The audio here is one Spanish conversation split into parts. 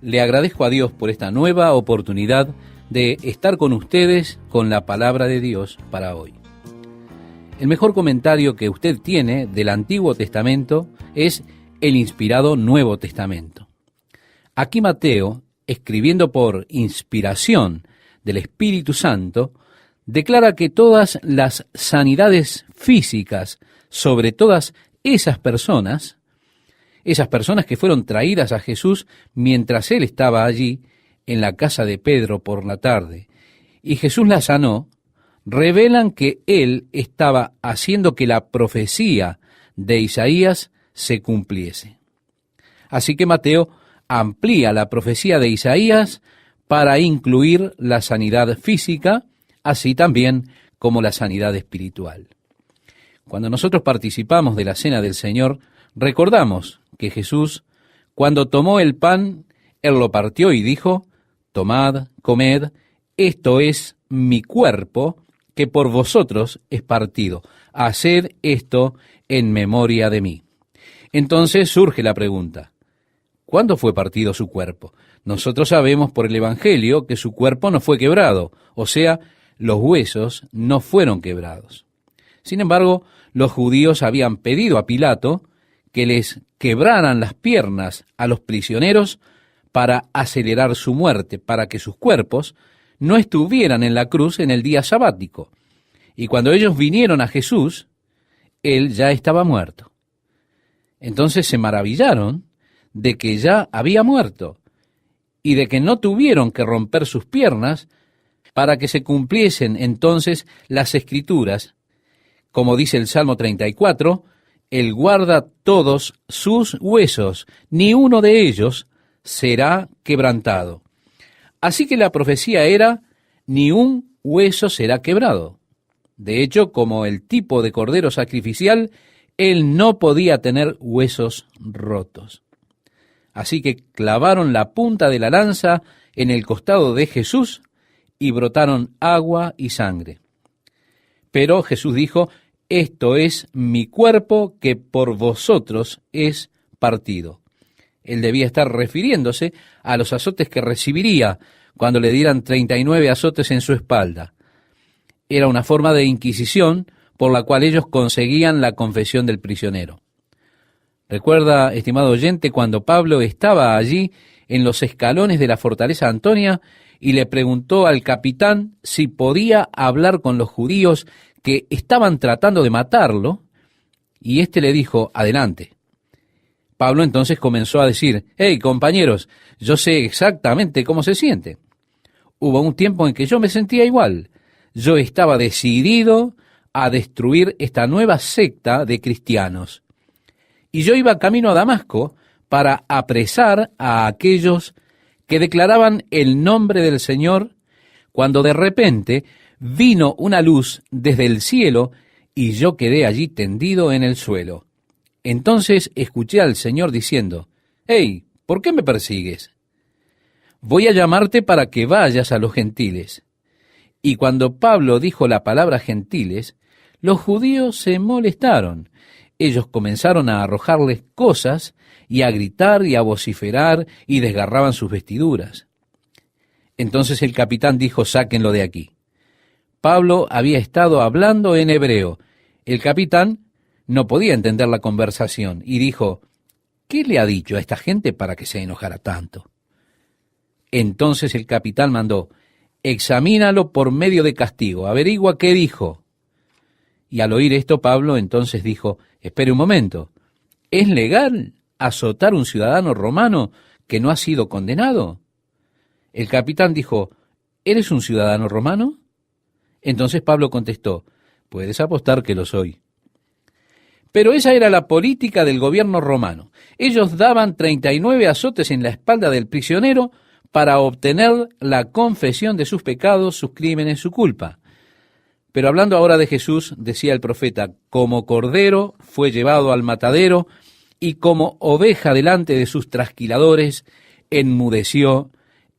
Le agradezco a Dios por esta nueva oportunidad de estar con ustedes con la palabra de Dios para hoy. El mejor comentario que usted tiene del Antiguo Testamento es el inspirado Nuevo Testamento. Aquí Mateo, escribiendo por inspiración del Espíritu Santo, declara que todas las sanidades físicas sobre todas esas personas que fueron traídas a Jesús mientras él estaba allí en la casa de Pedro por la tarde, y Jesús las sanó, revelan que él estaba haciendo que la profecía de Isaías se cumpliese. Así que Mateo amplía la profecía de Isaías para incluir la sanidad física, así también como la sanidad espiritual. Cuando nosotros participamos de la Cena del Señor, recordamos que Jesús, cuando tomó el pan, Él lo partió y dijo: «Tomad, comed, esto es mi cuerpo, que por vosotros es partido. Haced esto en memoria de mí». Entonces surge la pregunta: ¿cuándo fue partido su cuerpo? Nosotros sabemos por el Evangelio que su cuerpo no fue quebrado, o sea, los huesos no fueron quebrados. Sin embargo, los judíos habían pedido a Pilato que les quebraran las piernas a los prisioneros para acelerar su muerte, para que sus cuerpos no estuvieran en la cruz en el día sabático. Y cuando ellos vinieron a Jesús, él ya estaba muerto. Entonces se maravillaron de que ya había muerto y de que no tuvieron que romper sus piernas para que se cumpliesen entonces las Escrituras. Como dice el Salmo 34, Él guarda todos sus huesos, ni uno de ellos será quebrantado. Así que la profecía era: ni un hueso será quebrado. De hecho, como el tipo de cordero sacrificial, Él no podía tener huesos rotos. Así que clavaron la punta de la lanza en el costado de Jesús y brotaron agua y sangre. Pero Jesús dijo: «Esto es mi cuerpo que por vosotros es partido». Él debía estar refiriéndose a los azotes que recibiría cuando le dieran 39 azotes en su espalda. Era una forma de inquisición por la cual ellos conseguían la confesión del prisionero. Recuerda, estimado oyente, cuando Pablo estaba allí en los escalones de la fortaleza Antonia y le preguntó al capitán si podía hablar con los judíos que estaban tratando de matarlo, y éste le dijo: «Adelante». Pablo entonces comenzó a decir: «Hey, compañeros, yo sé exactamente cómo se siente. Hubo un tiempo en que yo me sentía igual. Yo estaba decidido a destruir esta nueva secta de cristianos. Y yo iba camino a Damasco para apresar a aquellos que declaraban el nombre del Señor, cuando de repente vino una luz desde el cielo y yo quedé allí tendido en el suelo. Entonces escuché al Señor diciendo: «Hey, ¿por qué me persigues? Voy a llamarte para que vayas a los gentiles». Y cuando Pablo dijo la palabra gentiles, los judíos se molestaron. Ellos comenzaron a arrojarles cosas y a gritar y a vociferar y desgarraban sus vestiduras. Entonces el capitán dijo: «Sáquenlo de aquí». Pablo había estado hablando en hebreo. El capitán no podía entender la conversación y dijo: «¿Qué le ha dicho a esta gente para que se enojara tanto?». Entonces el capitán mandó: «Examínalo por medio de castigo, averigua qué dijo». Y al oír esto, Pablo entonces dijo: «Espere un momento, ¿es legal azotar a un ciudadano romano que no ha sido condenado?». El capitán dijo: «¿Eres un ciudadano romano?». Entonces Pablo contestó: «Puedes apostar que lo soy». Pero esa era la política del gobierno romano. Ellos daban 39 azotes en la espalda del prisionero para obtener la confesión de sus pecados, sus crímenes, su culpa. Pero hablando ahora de Jesús, decía el profeta: «Como cordero fue llevado al matadero, y como oveja delante de sus trasquiladores, enmudeció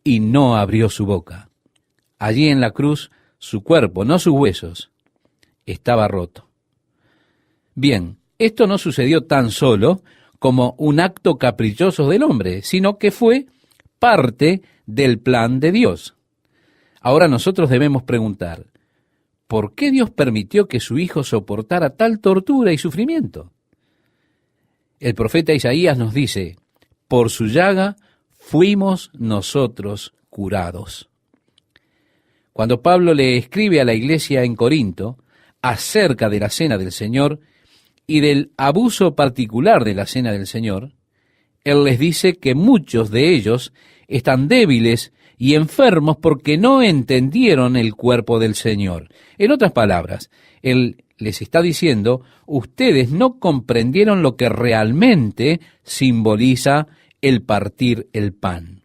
y no abrió su boca». Allí en la cruz, su cuerpo, no sus huesos, estaba roto. Bien, esto no sucedió tan solo como un acto caprichoso del hombre, sino que fue parte del plan de Dios. Ahora nosotros debemos preguntar, ¿por qué Dios permitió que su Hijo soportara tal tortura y sufrimiento? El profeta Isaías nos dice, por su llaga fuimos nosotros curados. Cuando Pablo le escribe a la iglesia en Corinto acerca de la cena del Señor y del abuso particular de la cena del Señor, él les dice que muchos de ellos están débiles y enfermos porque no entendieron el cuerpo del Señor. En otras palabras, él les está diciendo, ustedes no comprendieron lo que realmente simboliza el partir el pan.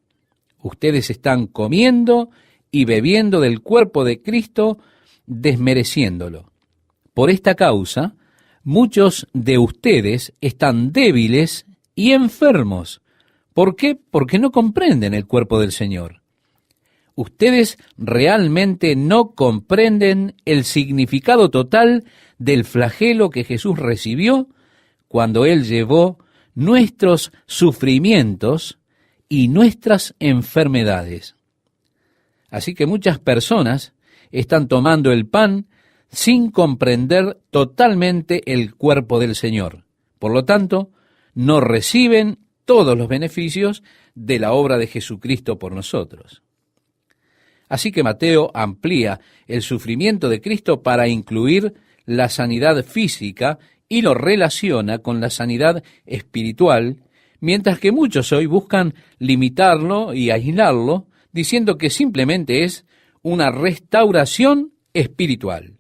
Ustedes están comiendo y bebiendo del cuerpo de Cristo, desmereciéndolo. Por esta causa, muchos de ustedes están débiles y enfermos. ¿Por qué? Porque no comprenden el cuerpo del Señor. Ustedes realmente no comprenden el significado total del flagelo que Jesús recibió cuando Él llevó nuestros sufrimientos y nuestras enfermedades. Así que muchas personas están tomando el pan sin comprender totalmente el cuerpo del Señor. Por lo tanto, no reciben todos los beneficios de la obra de Jesucristo por nosotros. Así que Mateo amplía el sufrimiento de Cristo para incluir la sanidad física y lo relaciona con la sanidad espiritual, mientras que muchos hoy buscan limitarlo y aislarlo, diciendo que simplemente es una restauración espiritual.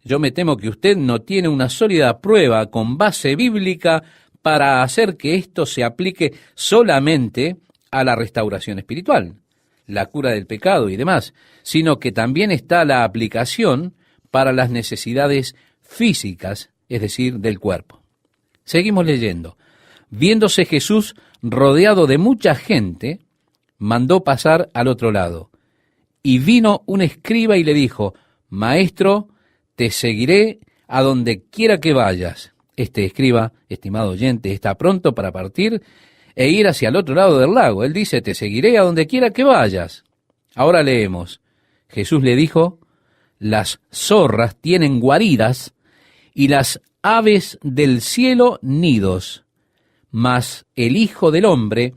Yo me temo que usted no tiene una sólida prueba con base bíblica para hacer que esto se aplique solamente a la restauración espiritual, la cura del pecado y demás, sino que también está la aplicación para las necesidades físicas, es decir, del cuerpo. Seguimos leyendo. Viéndose Jesús rodeado de mucha gente, mandó pasar al otro lado. Y vino un escriba y le dijo, Maestro, te seguiré a donde quiera que vayas. Este escriba, estimado oyente, está pronto para partir e ir hacia el otro lado del lago. Él dice, te seguiré a donde quiera que vayas. Ahora leemos. Jesús le dijo, las zorras tienen guaridas y las aves del cielo nidos, mas el Hijo del Hombre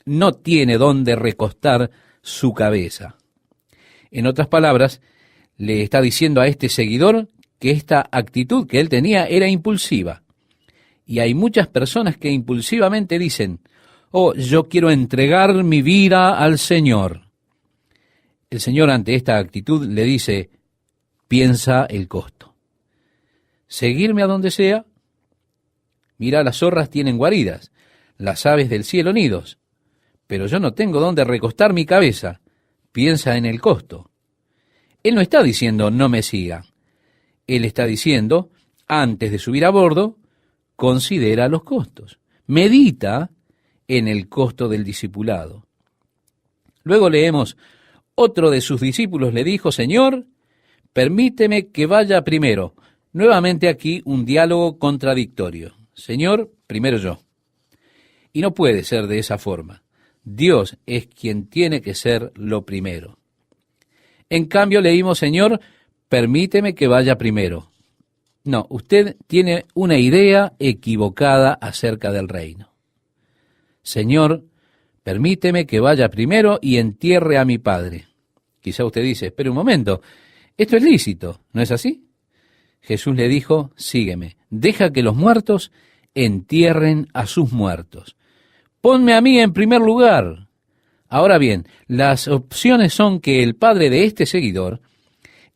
no tiene dónde recostar su cabeza. En otras palabras, le está diciendo a este seguidor que esta actitud que él tenía era impulsiva. Y hay muchas personas que impulsivamente dicen, oh, yo quiero entregar mi vida al Señor. El Señor ante esta actitud le dice, piensa el costo. ¿Seguirme a donde sea? Mira, las zorras tienen guaridas, las aves del cielo nidos, pero yo no tengo dónde recostar mi cabeza. Piensa en el costo. Él no está diciendo, no me siga. Él está diciendo, antes de subir a bordo, considera los costos. Medita en el costo del discipulado. Luego leemos, otro de sus discípulos le dijo, Señor, permíteme que vaya primero. Nuevamente aquí un diálogo contradictorio. Señor, primero yo. Y no puede ser de esa forma. Dios es quien tiene que ser lo primero. En cambio leímos, Señor, permíteme que vaya primero. No, usted tiene una idea equivocada acerca del reino. Señor, permíteme que vaya primero y entierre a mi padre. Quizá usted dice, espere un momento, esto es lícito, ¿no es así? Jesús le dijo, sígueme, deja que los muertos entierren a sus muertos. Ponme a mí en primer lugar. Ahora bien, las opciones son que el padre de este seguidor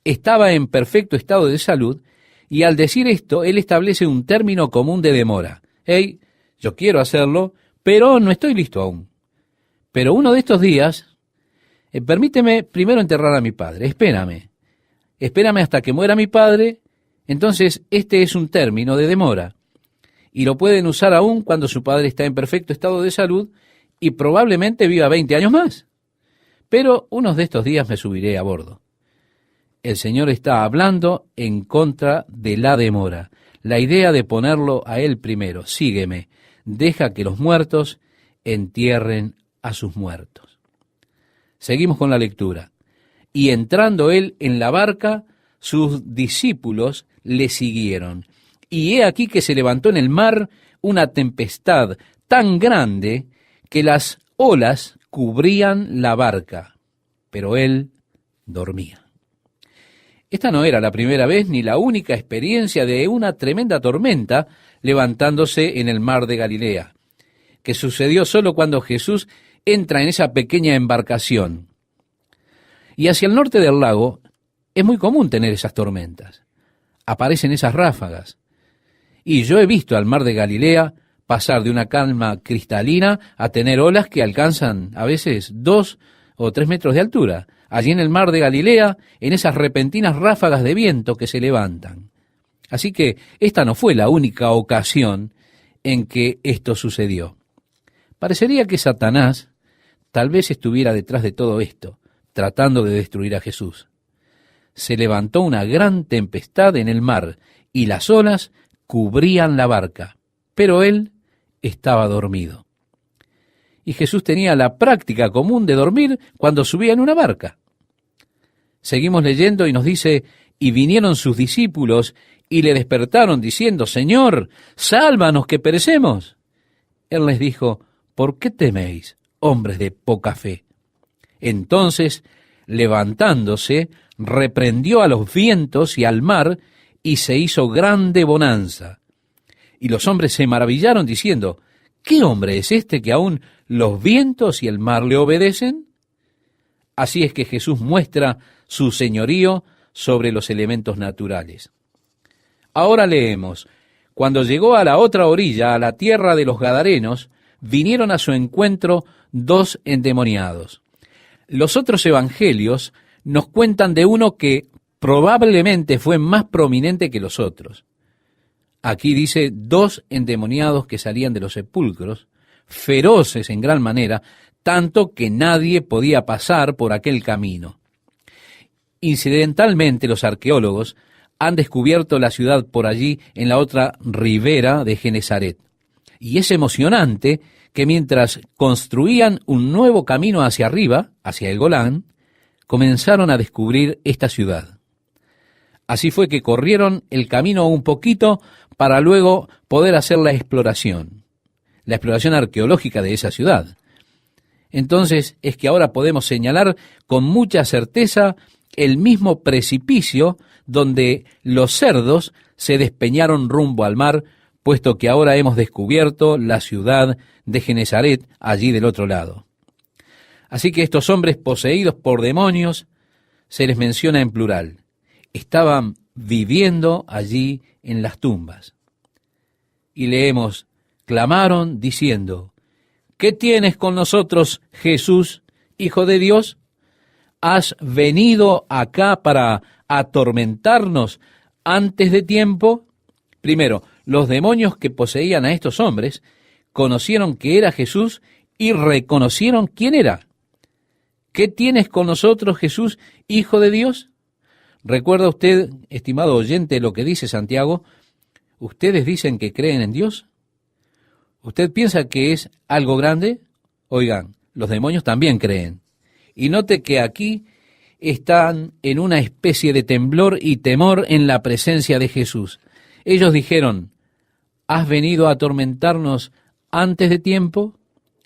estaba en perfecto estado de salud y al decir esto, él establece un término común de demora. Hey, yo quiero hacerlo, pero no estoy listo aún. Pero uno de estos días, permíteme primero enterrar a mi padre, espérame hasta que muera mi padre. Entonces, este es un término de demora, y lo pueden usar aún cuando su padre está en perfecto estado de salud y probablemente viva 20 años más. Pero unos de estos días me subiré a bordo. El Señor está hablando en contra de la demora, la idea de ponerlo a Él primero. Sígueme, deja que los muertos entierren a sus muertos. Seguimos con la lectura. Y entrando él en la barca, sus discípulos le siguieron. Y he aquí que se levantó en el mar una tempestad tan grande que las olas cubrían la barca, pero él dormía. Esta no era la primera vez ni la única experiencia de una tremenda tormenta levantándose en el mar de Galilea, que sucedió solo cuando Jesús entra en esa pequeña embarcación. Y hacia el norte del lago es muy común tener esas tormentas. Aparecen esas ráfagas. Y yo he visto al mar de Galilea pasar de una calma cristalina a tener olas que alcanzan a veces 2 o 3 metros de altura. Allí en el mar de Galilea, en esas repentinas ráfagas de viento que se levantan. Así que esta no fue la única ocasión en que esto sucedió. Parecería que Satanás tal vez estuviera detrás de todo esto, tratando de destruir a Jesús. Se levantó una gran tempestad en el mar y las olas cubrían la barca, pero él estaba dormido. Y Jesús tenía la práctica común de dormir cuando subía en una barca. Seguimos leyendo y nos dice, y vinieron sus discípulos y le despertaron diciendo, Señor, sálvanos que perecemos. Él les dijo, ¿por qué teméis, hombres de poca fe? Entonces, levantándose, reprendió a los vientos y al mar, y se hizo grande bonanza. Y los hombres se maravillaron diciendo, ¿qué hombre es este que aún los vientos y el mar le obedecen? Así es que Jesús muestra su señorío sobre los elementos naturales. Ahora leemos, cuando llegó a la otra orilla, a la tierra de los Gadarenos, vinieron a su encuentro 2 endemoniados. Los otros evangelios nos cuentan de uno que probablemente fue más prominente que los otros. Aquí dice 2 endemoniados que salían de los sepulcros, feroces en gran manera, tanto que nadie podía pasar por aquel camino. Incidentalmente, los arqueólogos han descubierto la ciudad por allí en la otra ribera de Genesaret. Y es emocionante que mientras construían un nuevo camino hacia arriba, hacia el Golán, comenzaron a descubrir esta ciudad. Así fue que corrieron el camino un poquito para luego poder hacer la exploración arqueológica de esa ciudad. Entonces es que ahora podemos señalar con mucha certeza el mismo precipicio donde los cerdos se despeñaron rumbo al mar, puesto que ahora hemos descubierto la ciudad de Genesaret allí del otro lado. Así que estos hombres poseídos por demonios se les menciona en plural. Estaban viviendo allí en las tumbas. Y leemos, clamaron diciendo, ¿qué tienes con nosotros, Jesús, Hijo de Dios? ¿Has venido acá para atormentarnos antes de tiempo? Primero, los demonios que poseían a estos hombres conocieron que era Jesús y reconocieron quién era. ¿Qué tienes con nosotros, Jesús, Hijo de Dios? ¿Recuerda usted, estimado oyente, lo que dice Santiago? ¿Ustedes dicen que creen en Dios? ¿Usted piensa que es algo grande? Oigan, los demonios también creen. Y note que aquí están en una especie de temblor y temor en la presencia de Jesús. Ellos dijeron, ¿has venido a atormentarnos antes de tiempo?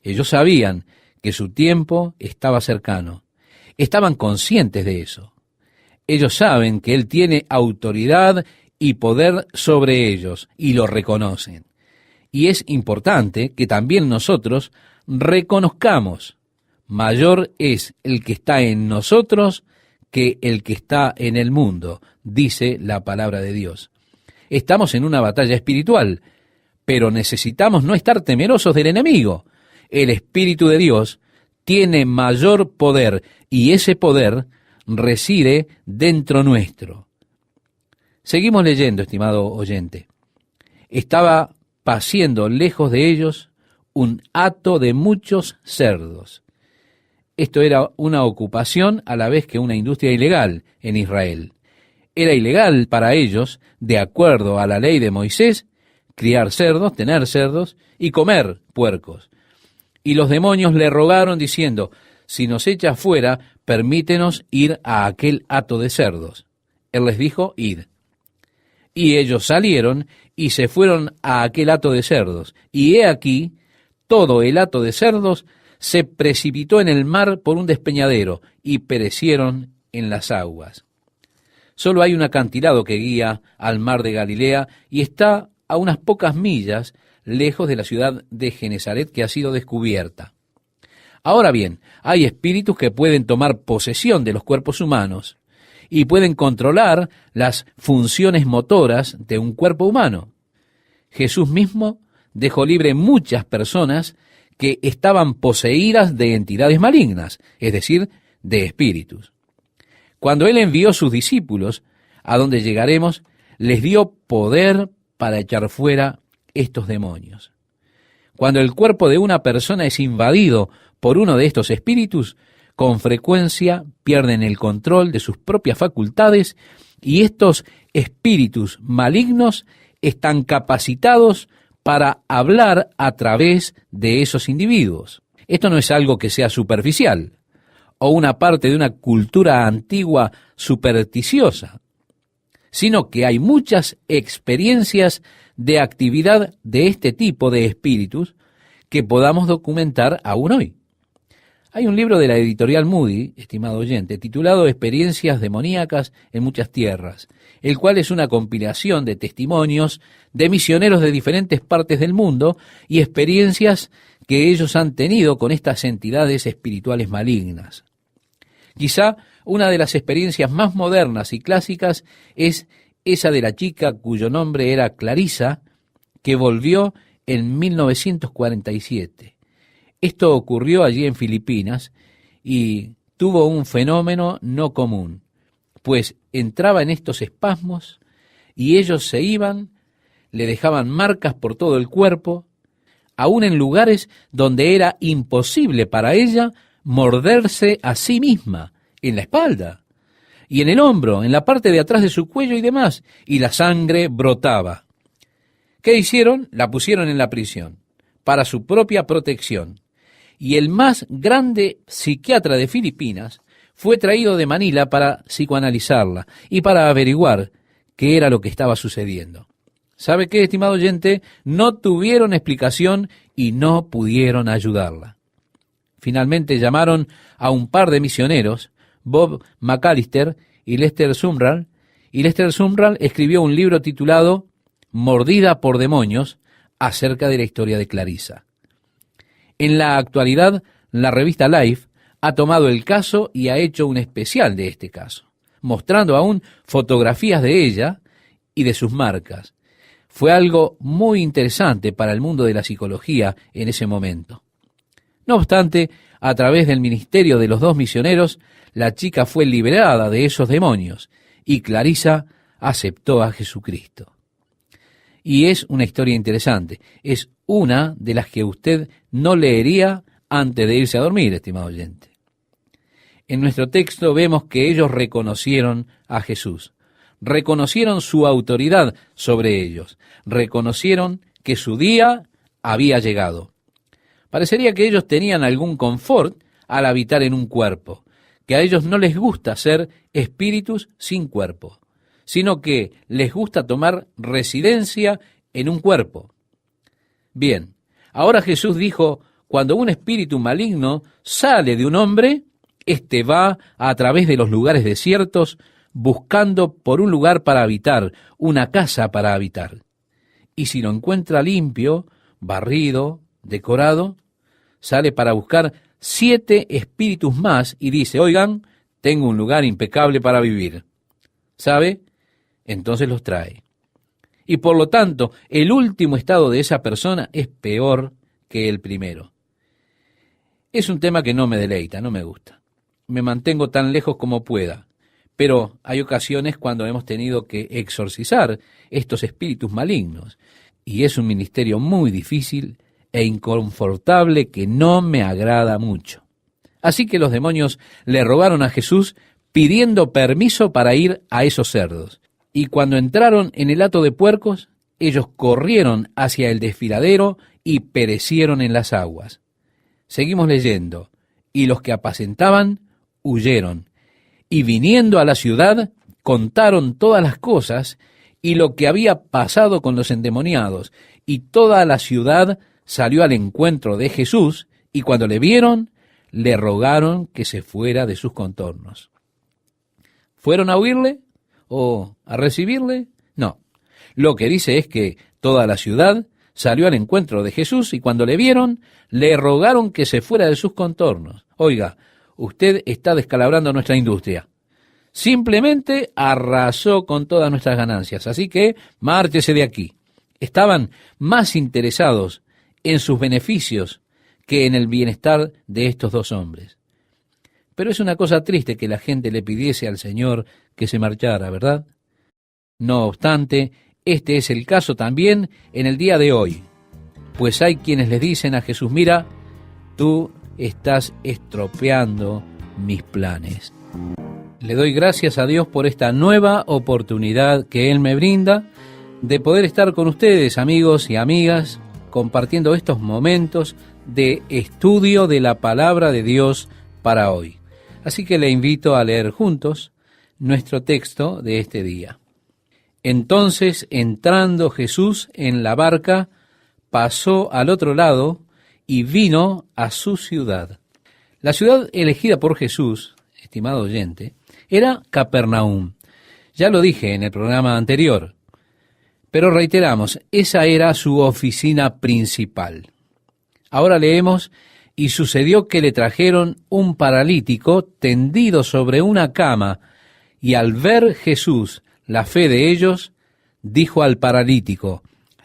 Ellos sabían que su tiempo estaba cercano. Estaban conscientes de eso. Ellos saben que Él tiene autoridad y poder sobre ellos, y lo reconocen. Y es importante que también nosotros reconozcamos, mayor es el que está en nosotros que el que está en el mundo, dice la palabra de Dios. Estamos en una batalla espiritual, pero necesitamos no estar temerosos del enemigo. El Espíritu de Dios tiene mayor poder, y ese poder reside dentro nuestro. Seguimos leyendo, estimado oyente. Estaba paciendo lejos de ellos un hato de muchos cerdos. Esto era una ocupación a la vez que una industria ilegal en Israel. Era ilegal para ellos, de acuerdo a la ley de Moisés, criar cerdos, tener cerdos y comer puercos. Y los demonios le rogaron diciendo: si nos echas fuera, permítenos ir a aquel hato de cerdos. Él les dijo: id. Y ellos salieron y se fueron a aquel hato de cerdos. Y he aquí, todo el hato de cerdos se precipitó en el mar por un despeñadero, y perecieron en las aguas. Solo hay un acantilado que guía al mar de Galilea, y está a unas pocas millas lejos de la ciudad de Genesaret, que ha sido descubierta. Ahora bien, hay espíritus que pueden tomar posesión de los cuerpos humanos y pueden controlar las funciones motoras de un cuerpo humano. Jesús mismo dejó libre muchas personas que estaban poseídas de entidades malignas, es decir, de espíritus. Cuando Él envió sus discípulos, a donde llegaremos, les dio poder para echar fuera estos demonios. Cuando el cuerpo de una persona es invadido por uno de estos espíritus, con frecuencia pierden el control de sus propias facultades, y estos espíritus malignos están capacitados para hablar a través de esos individuos. Esto no es algo que sea superficial o una parte de una cultura antigua supersticiosa, sino que hay muchas experiencias de actividad de este tipo de espíritus que podamos documentar aún hoy. Hay un libro de la editorial Moody, estimado oyente, titulado Experiencias demoníacas en muchas tierras, el cual es una compilación de testimonios de misioneros de diferentes partes del mundo y experiencias que ellos han tenido con estas entidades espirituales malignas. Quizá una de las experiencias más modernas y clásicas es esa de la chica cuyo nombre era Clarissa, que volvió en 1947. Esto ocurrió allí en Filipinas y tuvo un fenómeno no común, pues entraba en estos espasmos y ellos se iban, le dejaban marcas por todo el cuerpo, aún en lugares donde era imposible para ella morderse a sí misma, en la espalda y en el hombro, en la parte de atrás de su cuello y demás, y la sangre brotaba. ¿Qué hicieron? La pusieron en la prisión, para su propia protección. Y el más grande psiquiatra de Filipinas fue traído de Manila para psicoanalizarla y para averiguar qué era lo que estaba sucediendo. ¿Sabe qué, estimado oyente? No tuvieron explicación y no pudieron ayudarla. Finalmente llamaron a un par de misioneros, Bob McAllister y Lester Sumrall, y Lester Sumrall escribió un libro titulado Mordida por demonios, acerca de la historia de Clarissa. En la actualidad, la revista Life ha tomado el caso y ha hecho un especial de este caso, mostrando aún fotografías de ella y de sus marcas. Fue algo muy interesante para el mundo de la psicología en ese momento. No obstante, a través del ministerio de los dos misioneros, la chica fue liberada de esos demonios y Clarissa aceptó a Jesucristo. Y es una historia interesante. Es una de las que usted no leería antes de irse a dormir, estimado oyente. En nuestro texto vemos que ellos reconocieron a Jesús. Reconocieron su autoridad sobre ellos. Reconocieron que su día había llegado. Parecería que ellos tenían algún confort al habitar en un cuerpo, que a ellos no les gusta ser espíritus sin cuerpo, sino que les gusta tomar residencia en un cuerpo. Bien, ahora Jesús dijo, cuando un espíritu maligno sale de un hombre, éste va a través de los lugares desiertos buscando por un lugar para habitar, una casa para habitar. Y si lo encuentra limpio, barrido, decorado, sale para buscar 7 espíritus más y dice, oigan, tengo un lugar impecable para vivir. ¿Sabe? Entonces los trae. Y por lo tanto, el último estado de esa persona es peor que el primero. Es un tema que no me deleita, no me gusta. Me mantengo tan lejos como pueda. Pero hay ocasiones cuando hemos tenido que exorcizar estos espíritus malignos. Y es un ministerio muy difícil e inconfortable que no me agrada mucho. Así que los demonios le rogaron a Jesús pidiendo permiso para ir a esos cerdos. Y cuando entraron en el hato de puercos, ellos corrieron hacia el desfiladero y perecieron en las aguas. Seguimos leyendo. Y los que apacentaban huyeron, y viniendo a la ciudad, contaron todas las cosas y lo que había pasado con los endemoniados, y toda la ciudad salió al encuentro de Jesús, y cuando le vieron, le rogaron que se fuera de sus contornos. ¿Fueron a oírle o a recibirle? No. Lo que dice es que toda la ciudad salió al encuentro de Jesús, y cuando le vieron, le rogaron que se fuera de sus contornos. Oiga, usted está descalabrando nuestra industria. Simplemente arrasó con todas nuestras ganancias, así que márchese de aquí. Estaban más interesados en sus beneficios que en el bienestar de estos dos hombres. Pero es una cosa triste que la gente le pidiese al Señor que se marchara, ¿verdad? No obstante, este es el caso también en el día de hoy, pues hay quienes le dicen a Jesús: mira, tú estás estropeando mis planes. Le doy gracias a Dios por esta nueva oportunidad que Él me brinda de poder estar con ustedes, amigos y amigas, compartiendo estos momentos de estudio de la palabra de Dios para hoy. Así que le invito a leer juntos nuestro texto de este día. Entonces, entrando Jesús en la barca, pasó al otro lado y vino a su ciudad. La ciudad elegida por Jesús, estimado oyente, era Capernaum. Ya lo dije en el programa anterior, pero reiteramos, esa era su oficina principal. Ahora leemos: y sucedió que le trajeron un paralítico tendido sobre una cama, y al ver Jesús la fe de ellos, dijo al paralítico: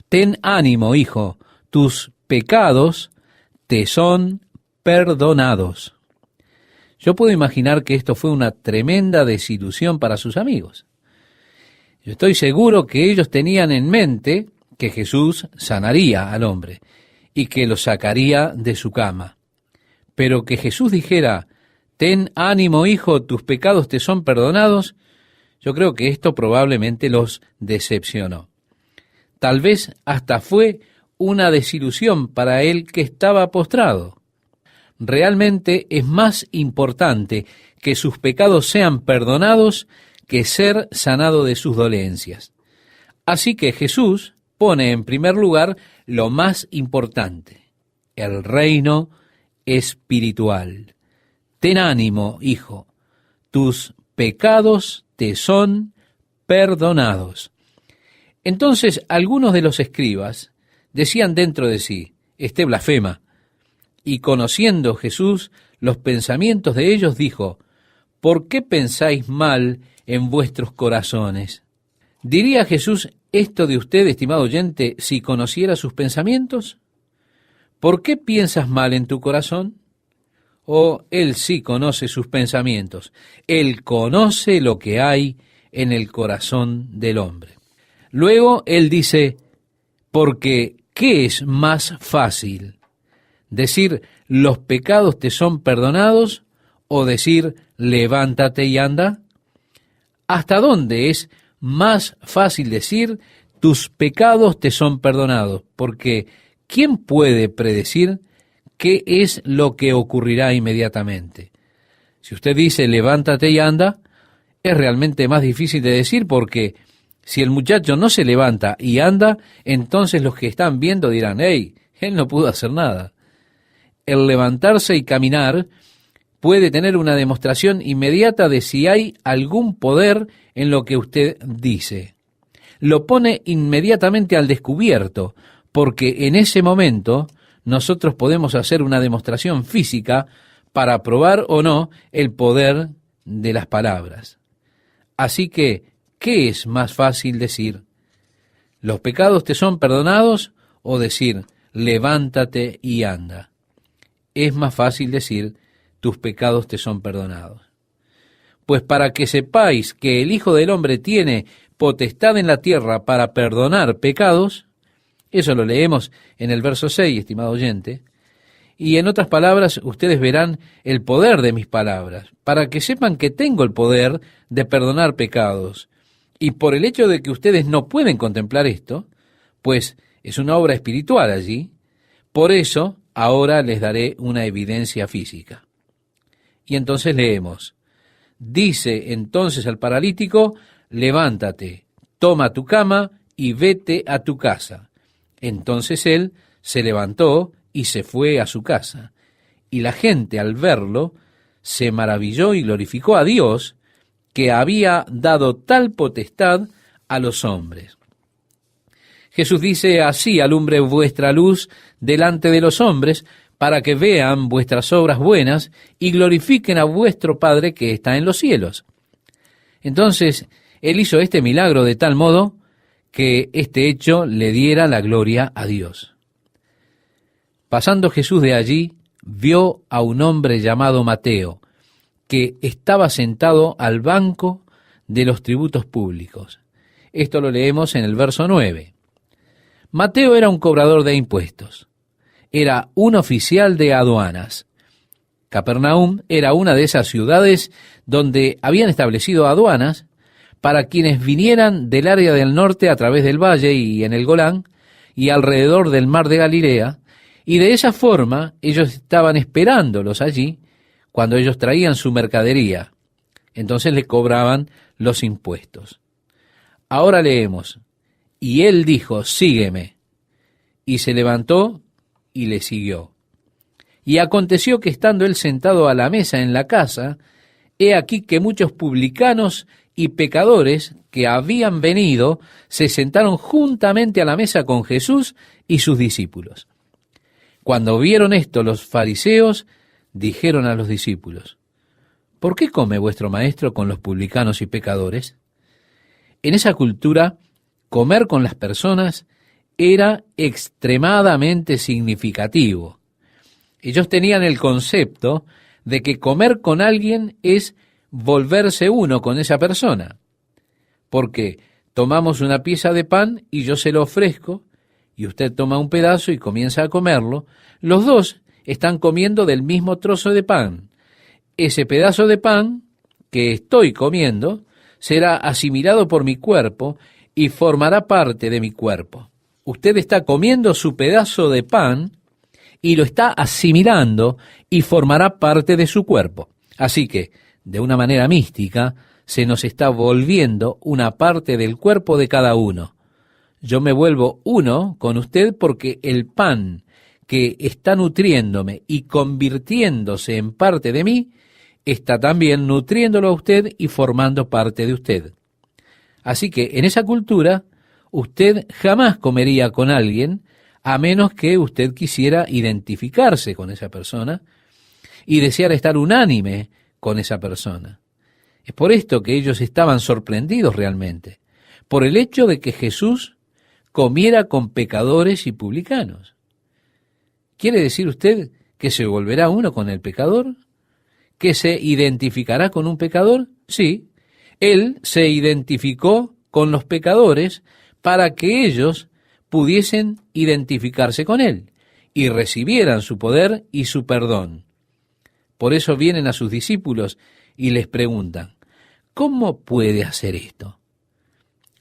ten ánimo, hijo, tus pecados te son perdonados. Yo puedo imaginar que esto fue una tremenda desilusión para sus amigos. Yo estoy seguro que ellos tenían en mente que Jesús sanaría al hombre y que lo sacaría de su cama. Pero que Jesús dijera: ten ánimo, hijo, tus pecados te son perdonados, yo creo que esto probablemente los decepcionó. Tal vez hasta fue una desilusión para él que estaba postrado. Realmente es más importante que sus pecados sean perdonados que ser sanado de sus dolencias. Así que Jesús pone en primer lugar lo más importante: el reino espiritual. Ten ánimo, hijo, tus pecados te son perdonados. Entonces algunos de los escribas decían dentro de sí: este blasfema. Y conociendo Jesús los pensamientos de ellos, dijo: ¿por qué pensáis mal en vuestros corazones? ¿Diría Jesús esto de usted, estimado oyente, si conociera sus pensamientos? ¿Por qué piensas mal en tu corazón? Oh, Él sí conoce sus pensamientos. Él conoce lo que hay en el corazón del hombre. Luego Él dice: porque ¿qué es más fácil? ¿Decir los pecados te son perdonados o decir levántate y anda? ¿Hasta dónde es más fácil decir tus pecados te son perdonados? Porque ¿quién puede predecir qué es lo que ocurrirá inmediatamente? Si usted dice levántate y anda, es realmente más difícil de decir, porque si el muchacho no se levanta y anda, entonces los que están viendo dirán: hey, él no pudo hacer nada. El levantarse y caminar puede tener una demostración inmediata de si hay algún poder en lo que usted dice. Lo pone inmediatamente al descubierto, porque en ese momento nosotros podemos hacer una demostración física para probar o no el poder de las palabras. Así que, ¿qué es más fácil decir? ¿Los pecados te son perdonados o decir levántate y anda? Es más fácil decir tus pecados te son perdonados. Pues para que sepáis que el Hijo del Hombre tiene potestad en la tierra para perdonar pecados, eso lo leemos en el verso 6, estimado oyente, y en otras palabras ustedes verán el poder de mis palabras, para que sepan que tengo el poder de perdonar pecados. Y por el hecho de que ustedes no pueden contemplar esto, pues es una obra espiritual allí, por eso ahora les daré una evidencia física. Y entonces leemos, dice entonces al paralítico, levántate, toma tu cama y vete a tu casa. Entonces él se levantó y se fue a su casa. Y la gente al verlo se maravilló y glorificó a Dios, que había dado tal potestad a los hombres. Jesús dice, así alumbre vuestra luz delante de los hombres, para que vean vuestras obras buenas y glorifiquen a vuestro Padre que está en los cielos. Entonces, Él hizo este milagro de tal modo que este hecho le diera la gloria a Dios. Pasando Jesús de allí, vio a un hombre llamado Mateo, que estaba sentado al banco de los tributos públicos. Esto lo leemos en el verso 9. Mateo era un cobrador de impuestos. Era un oficial de aduanas. Capernaum era una de esas ciudades donde habían establecido aduanas para quienes vinieran del área del norte a través del valle y en el Golán y alrededor del mar de Galilea, y de esa forma ellos estaban esperándolos allí cuando ellos traían su mercadería. Entonces le cobraban los impuestos. Ahora leemos, y él dijo, sígueme, y se levantó y le siguió. Y aconteció que estando él sentado a la mesa en la casa, he aquí que muchos publicanos y pecadores que habían venido se sentaron juntamente a la mesa con Jesús y sus discípulos. Cuando vieron esto, los fariseos dijeron a los discípulos, ¿por qué come vuestro maestro con los publicanos y pecadores? En esa cultura, comer con las personas era extremadamente significativo. Ellos tenían el concepto de que comer con alguien es volverse uno con esa persona, porque tomamos una pieza de pan y yo se lo ofrezco, y usted toma un pedazo y comienza a comerlo, los dos están comiendo del mismo trozo de pan. Ese pedazo de pan que estoy comiendo será asimilado por mi cuerpo y formará parte de mi cuerpo. Usted está comiendo su pedazo de pan y lo está asimilando y formará parte de su cuerpo. Así que, de una manera mística, se nos está volviendo una parte del cuerpo de cada uno. Yo me vuelvo uno con usted porque el pan que está nutriéndome y convirtiéndose en parte de mí, está también nutriéndolo a usted y formando parte de usted. Así que en esa cultura, usted jamás comería con alguien a menos que usted quisiera identificarse con esa persona y deseara estar unánime con esa persona. Es por esto que ellos estaban sorprendidos realmente, por el hecho de que Jesús comiera con pecadores y publicanos. ¿Quiere decir usted que se volverá uno con el pecador? ¿Que se identificará con un pecador? Sí, él se identificó con los pecadores para que ellos pudiesen identificarse con él y recibieran su poder y su perdón. Por eso vienen a sus discípulos y les preguntan, ¿cómo puede hacer esto?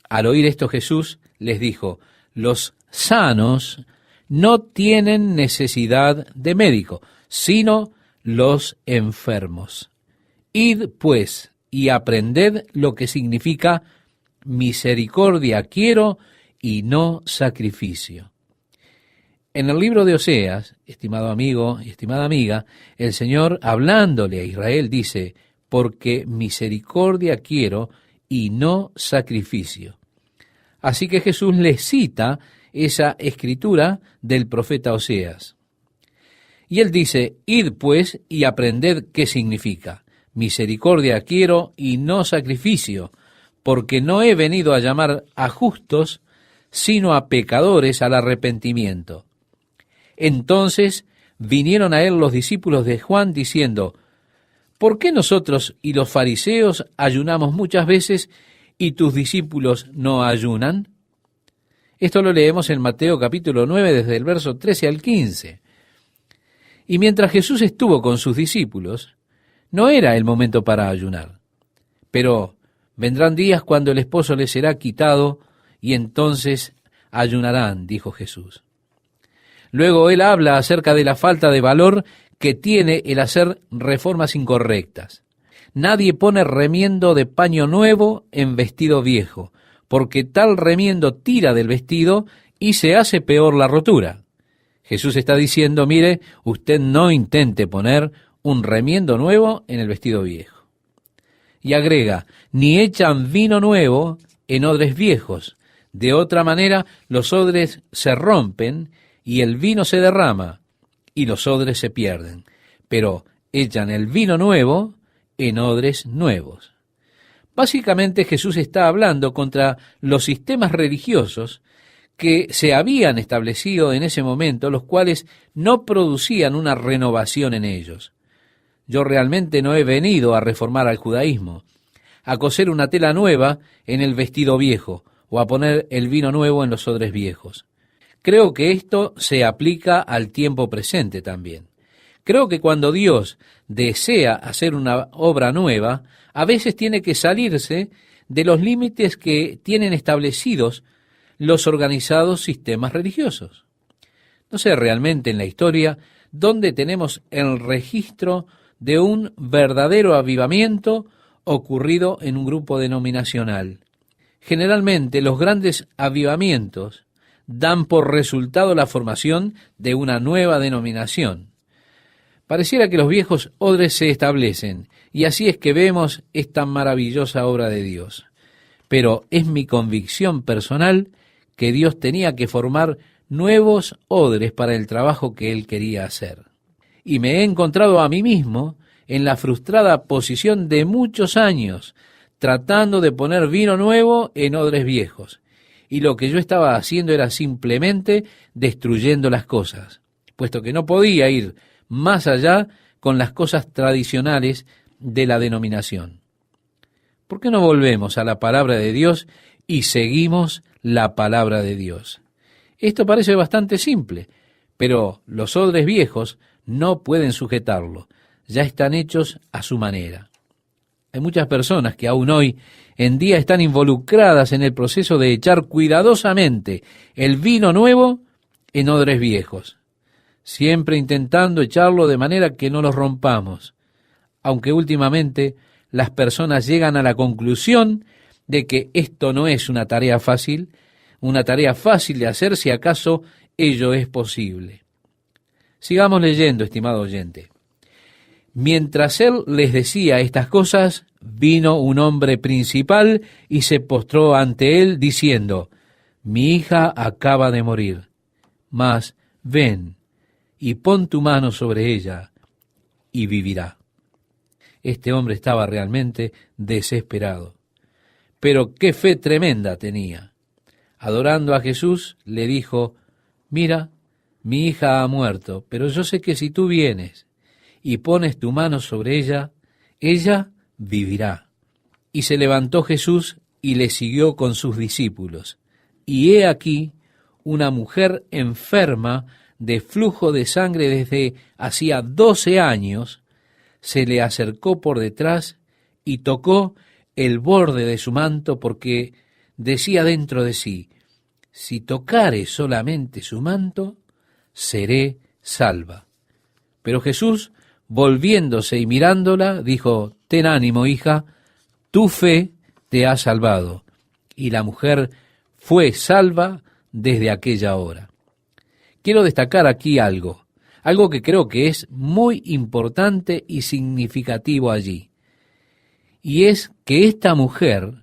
Al oír esto Jesús les dijo, los sanos no tienen necesidad de médico, sino los enfermos. Id, pues, y aprended lo que significa misericordia quiero y no sacrificio. En el libro de Oseas, estimado amigo y estimada amiga, el Señor, hablándole a Israel, dice, porque misericordia quiero y no sacrificio. Así que Jesús les cita esa escritura del profeta Oseas. Y él dice, id pues y aprended qué significa. Misericordia quiero y no sacrificio, porque no he venido a llamar a justos, sino a pecadores al arrepentimiento. Entonces vinieron a él los discípulos de Juan diciendo, ¿por qué nosotros y los fariseos ayunamos muchas veces y tus discípulos no ayunan? Esto lo leemos en Mateo capítulo 9 desde el verso 13 al 15. Y mientras Jesús estuvo con sus discípulos, no era el momento para ayunar. Pero vendrán días cuando el esposo les será quitado y entonces ayunarán, dijo Jesús. Luego él habla acerca de la falta de valor que tiene el hacer reformas incorrectas. Nadie pone remiendo de paño nuevo en vestido viejo, porque tal remiendo tira del vestido y se hace peor la rotura. Jesús está diciendo, mire, usted no intente poner un remiendo nuevo en el vestido viejo. Y agrega, ni echan vino nuevo en odres viejos. De otra manera, los odres se rompen y el vino se derrama y los odres se pierden. Pero echan el vino nuevo en odres nuevos. Básicamente Jesús está hablando contra los sistemas religiosos que se habían establecido en ese momento, los cuales no producían una renovación en ellos. Yo realmente no he venido a reformar al judaísmo, a coser una tela nueva en el vestido viejo o a poner el vino nuevo en los odres viejos. Creo que esto se aplica al tiempo presente también. Creo que cuando Dios desea hacer una obra nueva, a veces tiene que salirse de los límites que tienen establecidos los organizados sistemas religiosos. No sé realmente en la historia dónde tenemos el registro de un verdadero avivamiento ocurrido en un grupo denominacional. Generalmente los grandes avivamientos dan por resultado la formación de una nueva denominación. Pareciera que los viejos odres se establecen, y así es que vemos esta maravillosa obra de Dios. Pero es mi convicción personal que Dios tenía que formar nuevos odres para el trabajo que Él quería hacer. Y me he encontrado a mí mismo en la frustrada posición de muchos años, tratando de poner vino nuevo en odres viejos. Y lo que yo estaba haciendo era simplemente destruyendo las cosas, puesto que no podía ir más allá con las cosas tradicionales de la denominación. ¿Por qué no volvemos a la palabra de Dios y seguimos la palabra de Dios? Esto parece bastante simple, pero los odres viejos no pueden sujetarlo, ya están hechos a su manera. Hay muchas personas que aún hoy en día están involucradas en el proceso de echar cuidadosamente el vino nuevo en odres viejos, siempre intentando echarlo de manera que no los rompamos, aunque últimamente las personas llegan a la conclusión de que esto no es una tarea fácil de hacer si acaso ello es posible. Sigamos leyendo, estimado oyente. Mientras él les decía estas cosas, vino un hombre principal y se postró ante él diciendo, mi hija acaba de morir, mas ven y pon tu mano sobre ella y vivirá. Este hombre estaba realmente desesperado, pero qué fe tremenda tenía. Adorando a Jesús, le dijo, mira, mi hija ha muerto, pero yo sé que si tú vienes y pones tu mano sobre ella, ella vivirá. Y se levantó Jesús y le siguió con sus discípulos. Y he aquí una mujer enferma de flujo de sangre desde hacía 12 años, se le acercó por detrás y tocó el borde de su manto porque decía dentro de sí, si tocare solamente su manto, seré salva. Pero Jesús, volviéndose y mirándola, dijo, ten ánimo, hija, tu fe te ha salvado. Y la mujer fue salva desde aquella hora. Quiero destacar aquí algo que creo que es muy importante y significativo allí. Y es que esta mujer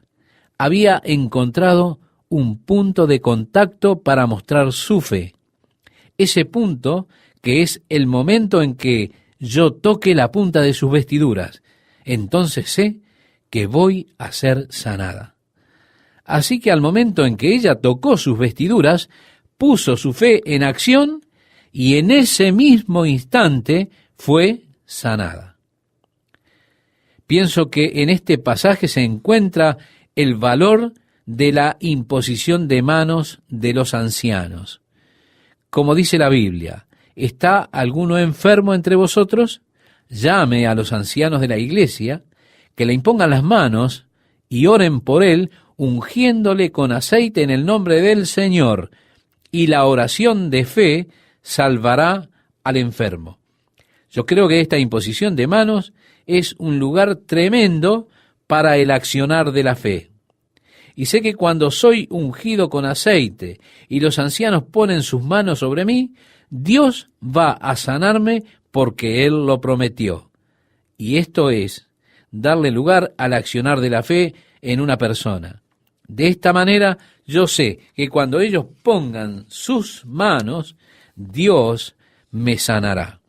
había encontrado un punto de contacto para mostrar su fe. Ese punto que es el momento en que yo toque la punta de sus vestiduras, entonces sé que voy a ser sanada. Así que al momento en que ella tocó sus vestiduras, puso su fe en acción y en ese mismo instante fue sanada. Pienso que en este pasaje se encuentra el valor de la imposición de manos de los ancianos. Como dice la Biblia, ¿está alguno enfermo entre vosotros? Llame a los ancianos de la iglesia, que le impongan las manos y oren por él, ungiéndole con aceite en el nombre del Señor, y la oración de fe salvará al enfermo. Yo creo que esta imposición de manos es un lugar tremendo para el accionar de la fe. Y sé que cuando soy ungido con aceite y los ancianos ponen sus manos sobre mí, Dios va a sanarme porque Él lo prometió. Y esto es darle lugar al accionar de la fe en una persona. De esta manera, yo sé que cuando ellos pongan sus manos, Dios me sanará.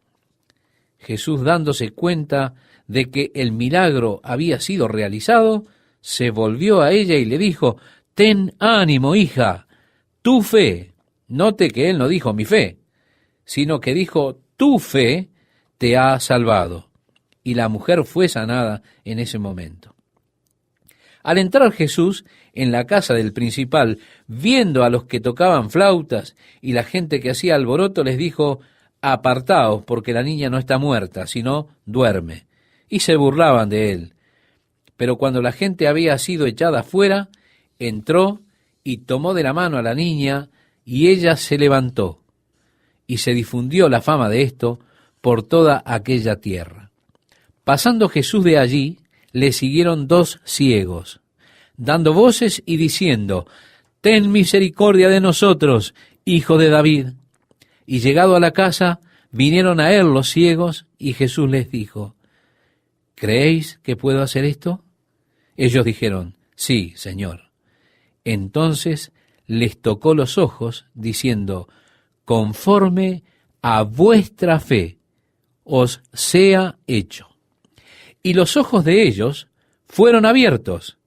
Jesús, dándose cuenta de que el milagro había sido realizado, se volvió a ella y le dijo: «Ten ánimo, hija, tu fe». Note que él no dijo mi fe, sino que dijo: «Tu fe te ha salvado». Y la mujer fue sanada en ese momento. Al entrar Jesús en la casa del principal, viendo a los que tocaban flautas y la gente que hacía alboroto, les dijo: «Apartaos, porque la niña no está muerta, sino duerme». Y se burlaban de él. Pero cuando la gente había sido echada fuera, entró y tomó de la mano a la niña, y ella se levantó. Y se difundió la fama de esto por toda aquella tierra. Pasando Jesús de allí, le siguieron 2 ciegos, dando voces y diciendo: «Ten misericordia de nosotros, hijo de David». Y llegado a la casa, vinieron a él los ciegos, y Jesús les dijo: «¿Creéis que puedo hacer esto?». Ellos dijeron: «Sí, Señor». Entonces les tocó los ojos, diciendo: «Conforme a vuestra fe os sea hecho». Y los ojos de ellos fueron abiertos,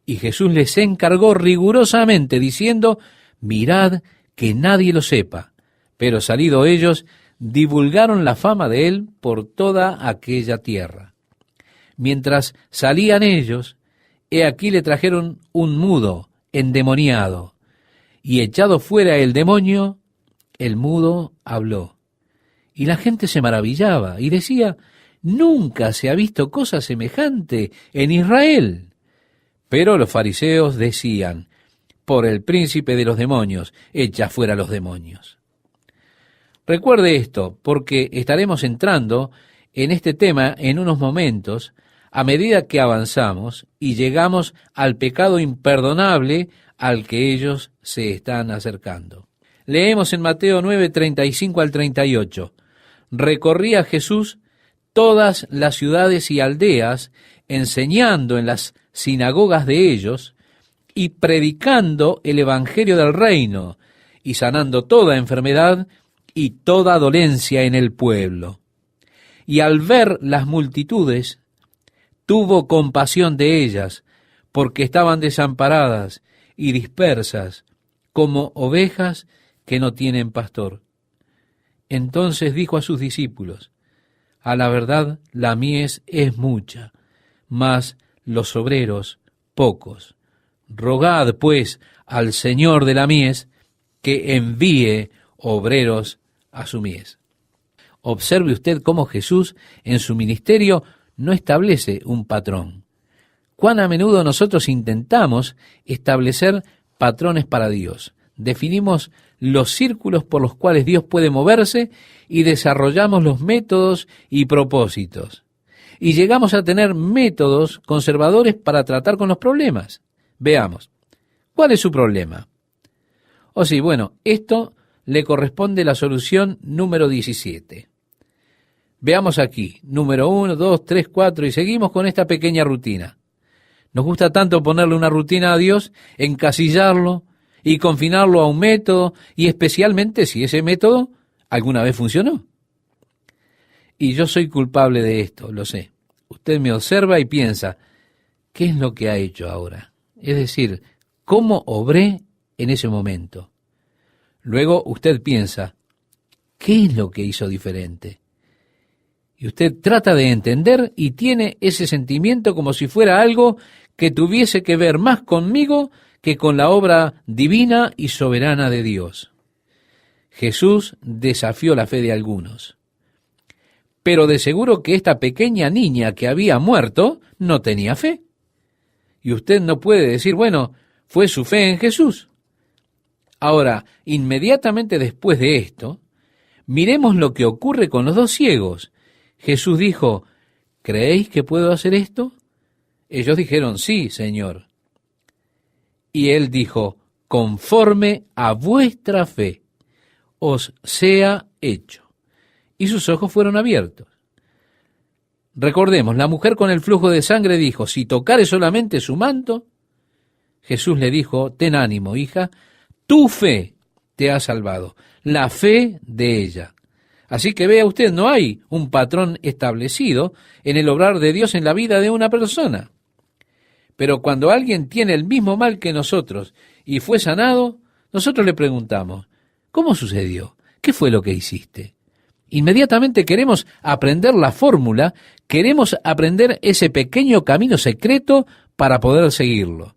y Jesús les encargó rigurosamente, diciendo: «Mirad que nadie lo sepa». Pero salido ellos, divulgaron la fama de él por toda aquella tierra. Mientras salían ellos, he aquí le trajeron un mudo, endemoniado, y echado fuera el demonio, el mudo habló. Y la gente se maravillaba y decía: «Nunca se ha visto cosa semejante en Israel». Pero los fariseos decían: «Por el príncipe de los demonios, echa fuera los demonios». Recuerde esto, porque estaremos entrando en este tema en unos momentos, a medida que avanzamos y llegamos al pecado imperdonable al que ellos se están acercando. Leemos en Mateo 9, 35 al 38. «Recorría Jesús todas las ciudades y aldeas, enseñando en las sinagogas de ellos y predicando el evangelio del reino y sanando toda enfermedad y toda dolencia en el pueblo. Y al ver las multitudes, tuvo compasión de ellas, porque estaban desamparadas y dispersas, como ovejas que no tienen pastor. Entonces dijo a sus discípulos: «A la verdad, la mies es mucha, mas los obreros pocos. Rogad, pues, al Señor de la mies que envíe obreros a su mies». Observe usted cómo Jesús en su ministerio no establece un patrón. Cuán a menudo nosotros intentamos establecer patrones para Dios. Definimos los círculos por los cuales Dios puede moverse y desarrollamos los métodos y propósitos. Y llegamos a tener métodos conservadores para tratar con los problemas. Veamos, ¿cuál es su problema? Bueno, esto le corresponde la solución número 17. Veamos aquí, número 1, 2, 3, 4, y seguimos con esta pequeña rutina. Nos gusta tanto ponerle una rutina a Dios, encasillarlo y confinarlo a un método, y especialmente si ese método alguna vez funcionó. Y yo soy culpable de esto, lo sé. Usted me observa y piensa: ¿qué es lo que ha hecho ahora? Es decir, ¿cómo obré en ese momento? Luego usted piensa: ¿qué es lo que hizo diferente? Y usted trata de entender y tiene ese sentimiento como si fuera algo que tuviese que ver más conmigo que con la obra divina y soberana de Dios. Jesús desafió la fe de algunos. Pero de seguro que esta pequeña niña que había muerto no tenía fe. Y usted no puede decir: bueno, fue su fe en Jesús. Ahora, inmediatamente después de esto, Miremos lo que ocurre con los dos ciegos. Jesús dijo, ¿creéis que puedo hacer esto? Ellos dijeron, sí, Señor. Y él dijo, conforme a vuestra fe, os sea hecho. Y sus ojos fueron abiertos. Recordemos, la mujer con el flujo de sangre dijo, si tocare solamente su manto, Jesús le dijo, ten ánimo, hija, tu fe te ha salvado, la fe de ella. Así que vea usted, no hay un patrón establecido en el obrar de Dios en la vida de una persona. Pero cuando alguien tiene el mismo mal que nosotros y fue sanado, nosotros le preguntamos, ¿cómo sucedió? ¿Qué fue lo que hiciste? Inmediatamente queremos aprender la fórmula, queremos aprender ese pequeño camino secreto para poder seguirlo.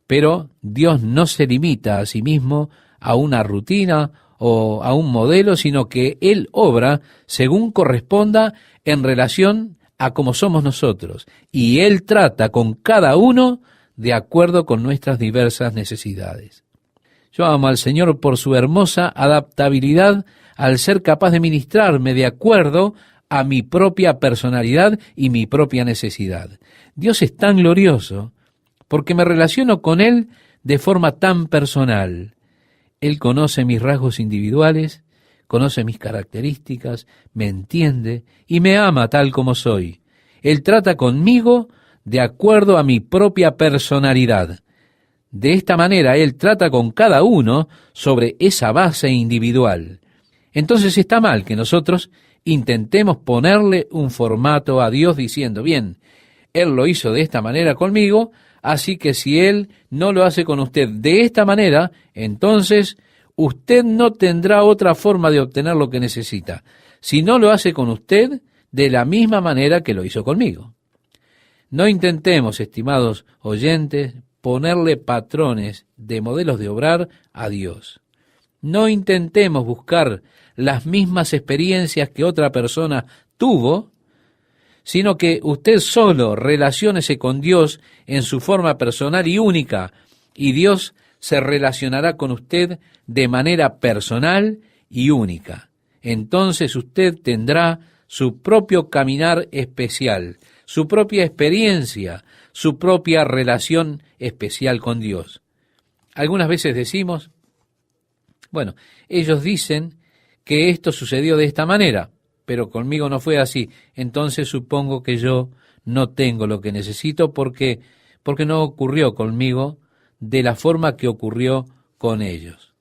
Pero Dios no se limita a sí mismo a una rutina o a un modelo, sino que Él obra según corresponda en relación a cómo somos nosotros. Y Él trata con cada uno de acuerdo con nuestras diversas necesidades. Yo amo al Señor por su hermosa adaptabilidad al ser capaz de ministrarme de acuerdo a mi propia personalidad y mi propia necesidad. Dios es tan glorioso porque me relaciono con Él de forma tan personal. Él conoce mis rasgos individuales, conoce mis características, me entiende y me ama tal como soy. Él trata conmigo de acuerdo a mi propia personalidad. De esta manera, Él trata con cada uno sobre esa base individual. Entonces está mal que nosotros intentemos ponerle un formato a Dios diciendo, bien, Él lo hizo de esta manera conmigo, así que si Él no lo hace con usted de esta manera, entonces usted no tendrá otra forma de obtener lo que necesita, si no lo hace con usted de la misma manera que lo hizo conmigo. No intentemos, estimados oyentes, ponerle patrones de modelos de obrar a Dios. No intentemos buscar las mismas experiencias que otra persona tuvo, sino que usted solo relaciónese con Dios en su forma personal y única, y Dios se relacionará con usted de manera personal y única. Entonces usted tendrá su propio caminar especial, su propia experiencia, su propia relación especial con Dios. Algunas veces decimos, bueno, ellos dicen que esto sucedió de esta manera, pero conmigo no fue así, entonces supongo que yo no tengo lo que necesito porque no ocurrió conmigo de la forma que ocurrió con ellos.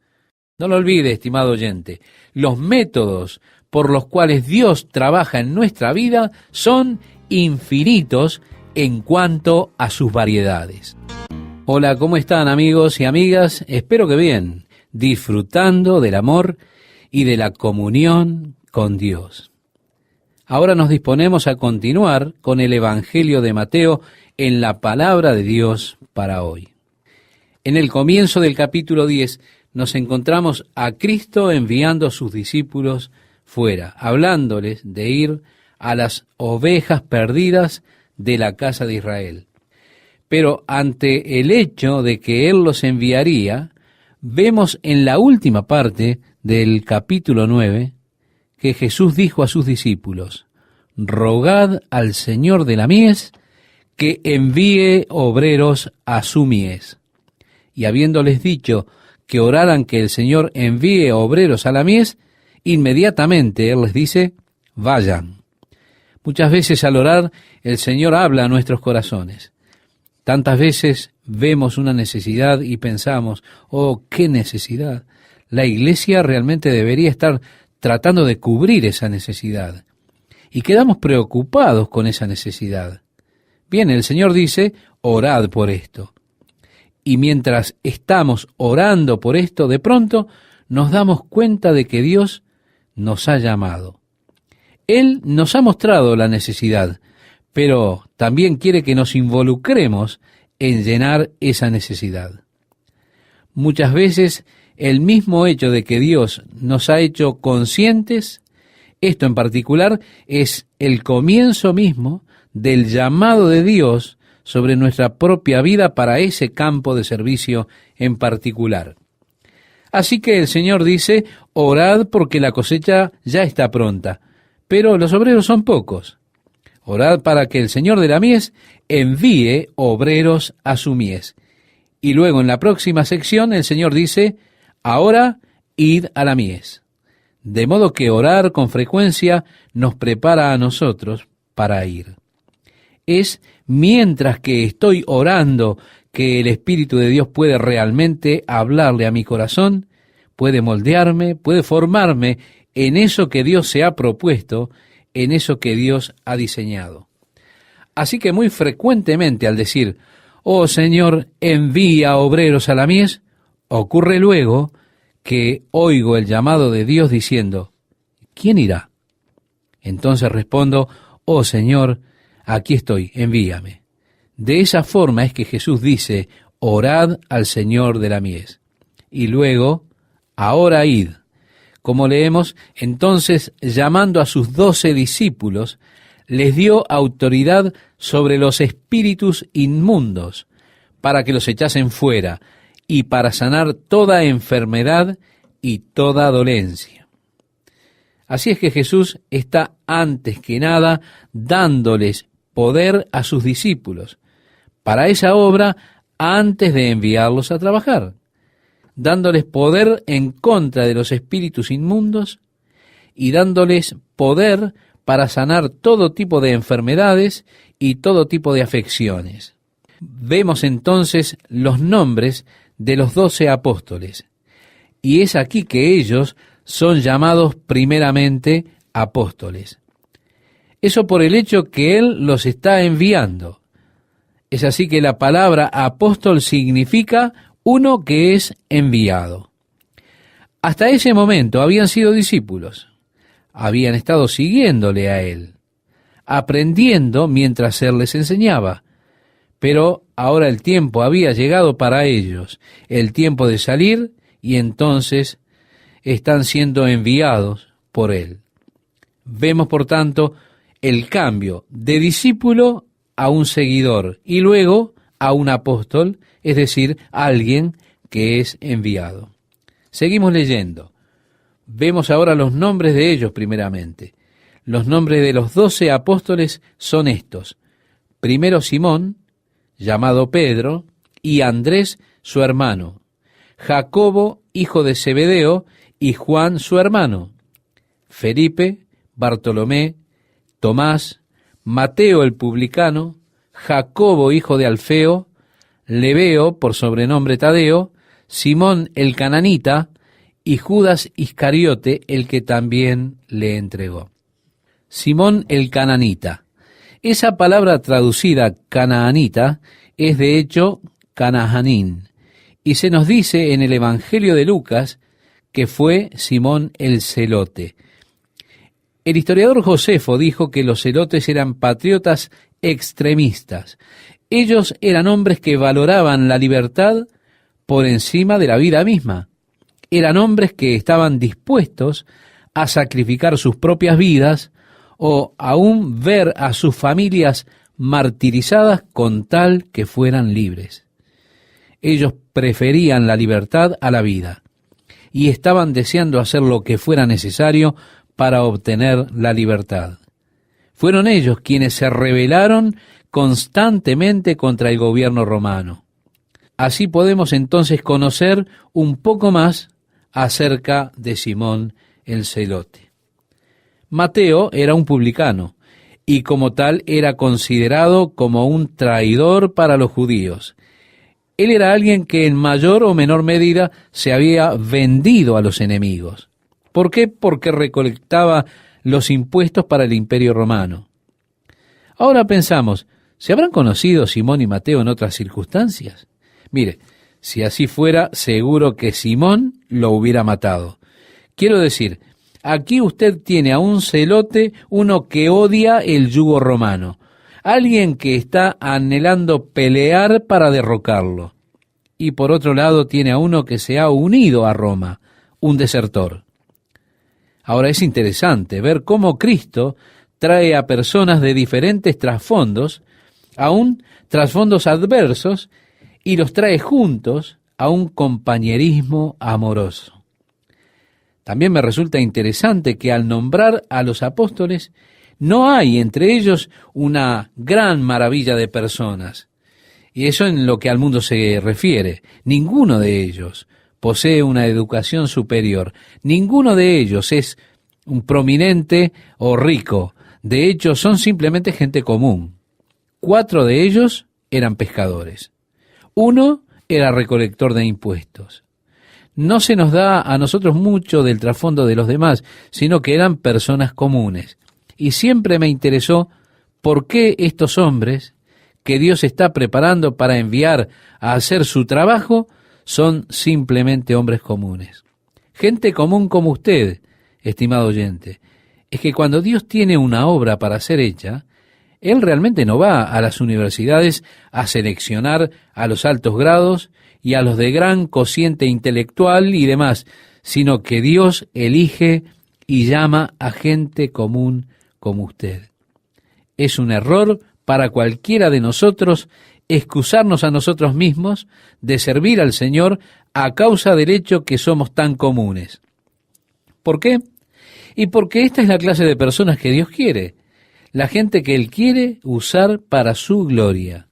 No lo olvide, estimado oyente, los métodos por los cuales Dios trabaja en nuestra vida son infinitos en cuanto a sus variedades. Hola, ¿cómo están amigos y amigas? Espero que bien, disfrutando del amor y de la comunión con Dios. Ahora nos disponemos a continuar con el Evangelio de Mateo en la palabra de Dios para hoy. En el comienzo del capítulo 10 nos encontramos a Cristo enviando a sus discípulos fuera, hablándoles de ir a las ovejas perdidas de la casa de Israel. Pero ante el hecho de que Él los enviaría, vemos en la última parte del capítulo 9 que Jesús dijo a sus discípulos, rogad al Señor de la mies que envíe obreros a su mies. Y habiéndoles dicho que oraran que el Señor envíe obreros a la mies, inmediatamente Él les dice, vayan. Muchas veces al orar, el Señor habla a nuestros corazones. Tantas veces vemos una necesidad y pensamos, oh, qué necesidad. La iglesia realmente debería estar tratando de cubrir esa necesidad. Y quedamos preocupados con esa necesidad. Bien, el Señor dice, orad por esto. Y mientras estamos orando por esto, de pronto nos damos cuenta de que Dios nos ha llamado. Él nos ha mostrado la necesidad, pero también quiere que nos involucremos en llenar esa necesidad. Muchas veces el mismo hecho de que Dios nos ha hecho conscientes, esto en particular es el comienzo mismo del llamado de Dios sobre nuestra propia vida para ese campo de servicio en particular. Así que el Señor dice, orad porque la cosecha ya está pronta, pero los obreros son pocos. Orad para que el Señor de la mies envíe obreros a su mies. Y luego en la próxima sección el Señor dice, ahora id a la mies. De modo que orar con frecuencia nos prepara a nosotros para ir. Es mientras que estoy orando que el Espíritu de Dios puede realmente hablarle a mi corazón, puede moldearme, puede formarme en eso que Dios se ha propuesto, en eso que Dios ha diseñado. Así que muy frecuentemente al decir, oh Señor, envía obreros a la mies, ocurre luego que oigo el llamado de Dios diciendo, ¿quién irá? Entonces respondo, oh Señor, aquí estoy, envíame. De esa forma es que Jesús dice, orad al Señor de la mies. Y luego, ahora id. Como leemos, entonces, llamando a sus 12 discípulos, les dio autoridad sobre los espíritus inmundos, para que los echasen fuera, y para sanar toda enfermedad y toda dolencia. Así es que Jesús está antes que nada dándoles poder a sus discípulos para esa obra antes de enviarlos a trabajar, dándoles poder en contra de los espíritus inmundos y dándoles poder para sanar todo tipo de enfermedades y todo tipo de afecciones. Vemos entonces los nombres de los 12 apóstoles, y es aquí que ellos son llamados primeramente apóstoles. Eso por el hecho que Él los está enviando. Es así que la palabra apóstol significa uno que es enviado. Hasta ese momento habían sido discípulos, habían estado siguiéndole a Él, aprendiendo mientras Él les enseñaba, pero ahora el tiempo había llegado para ellos, el tiempo de salir, y entonces están siendo enviados por Él. Vemos, por tanto, el cambio de discípulo a un seguidor y luego a un apóstol, es decir, alguien que es enviado. Seguimos leyendo. Vemos ahora los nombres de ellos primeramente. Los nombres de los 12 apóstoles son estos. Primero Simón, llamado Pedro, y Andrés su hermano, Jacobo, hijo de Zebedeo, y Juan su hermano, Felipe, Bartolomé, Tomás, Mateo el publicano, Jacobo hijo de Alfeo, Lebeo por sobrenombre Tadeo, Simón el cananita y Judas Iscariote el que también le entregó. Simón el cananita. Esa palabra traducida canaanita es de hecho Canahanín, y se nos dice en el Evangelio de Lucas que fue Simón el celote. El historiador Josefo dijo que los celotes eran patriotas extremistas. Ellos eran hombres que valoraban la libertad por encima de la vida misma. Eran hombres que estaban dispuestos a sacrificar sus propias vidas o aún ver a sus familias martirizadas con tal que fueran libres. Ellos preferían la libertad a la vida y estaban deseando hacer lo que fuera necesario para obtener la libertad. Fueron ellos quienes se rebelaron constantemente contra el gobierno romano. Así podemos entonces conocer un poco más acerca de Simón el celote. Mateo era un publicano y como tal era considerado como un traidor para los judíos. Él era alguien que en mayor o menor medida se había vendido a los enemigos. ¿Por qué? Porque recolectaba los impuestos para el imperio romano. Ahora pensamos, ¿se habrán conocido Simón y Mateo en otras circunstancias? Mire, si así fuera, seguro que Simón lo hubiera matado. Quiero decir, aquí usted tiene a un celote, uno que odia el yugo romano, alguien que está anhelando pelear para derrocarlo. Y por otro lado tiene a uno que se ha unido a Roma, un desertor. Ahora es interesante ver cómo Cristo trae a personas de diferentes trasfondos, aún trasfondos adversos, y los trae juntos a un compañerismo amoroso. También me resulta interesante que al nombrar a los apóstoles, no hay entre ellos una gran maravilla de personas. Y eso en lo que al mundo se refiere. Ninguno de ellos posee una educación superior. Ninguno de ellos es un prominente o rico. De hecho, son simplemente gente común. 4 de ellos eran pescadores. 1 era recolector de impuestos. No se nos da a nosotros mucho del trasfondo de los demás, sino que eran personas comunes. Y siempre me interesó por qué estos hombres que Dios está preparando para enviar a hacer su trabajo son simplemente hombres comunes. Gente común como usted, estimado oyente. Es que cuando Dios tiene una obra para ser hecha, Él realmente no va a las universidades a seleccionar a los altos grados y a los de gran cociente intelectual y demás, sino que Dios elige y llama a gente común como usted. Es un error para cualquiera de nosotros excusarnos a nosotros mismos de servir al Señor a causa del hecho que somos tan comunes. ¿Por qué? Y porque esta es la clase de personas que Dios quiere, la gente que Él quiere usar para su gloria.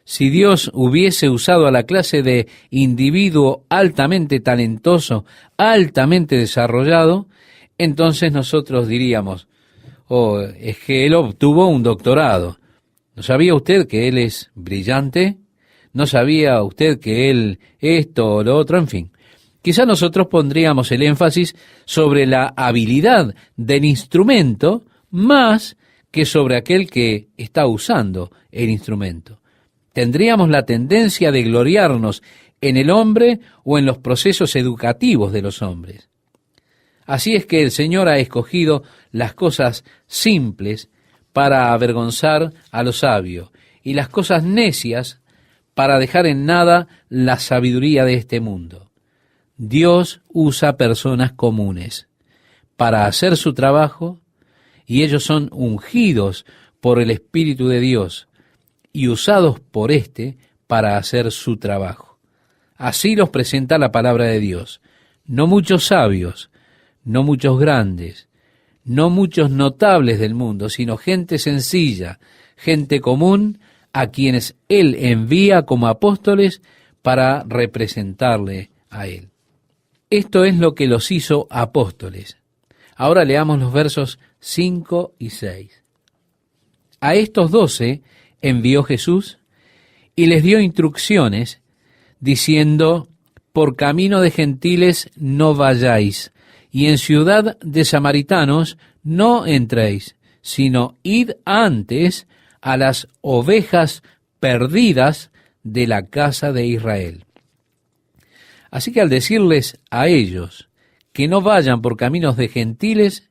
Si Dios hubiese usado a la clase de individuo altamente talentoso, altamente desarrollado, entonces nosotros diríamos, oh, es que él obtuvo un doctorado. ¿No sabía usted que él es brillante? ¿No sabía usted que él esto o lo otro? En fin, quizá nosotros pondríamos el énfasis sobre la habilidad del instrumento más que sobre aquel que está usando el instrumento. Tendríamos la tendencia de gloriarnos en el hombre o en los procesos educativos de los hombres. Así es que el Señor ha escogido las cosas simples para avergonzar a los sabios y las cosas necias para dejar en nada la sabiduría de este mundo. Dios usa personas comunes para hacer su trabajo y ellos son ungidos por el Espíritu de Dios y usados por éste para hacer su trabajo. Así los presenta la palabra de Dios. No muchos sabios, no muchos grandes, no muchos notables del mundo, sino gente sencilla, gente común, a quienes Él envía como apóstoles para representarle a Él. Esto es lo que los hizo apóstoles. Ahora leamos los versos 5 y 6. A estos 12 envió Jesús y les dio instrucciones, diciendo, por camino de gentiles no vayáis, y en ciudad de samaritanos no entréis, sino id antes a las ovejas perdidas de la casa de Israel. Así que al decirles a ellos que no vayan por caminos de gentiles,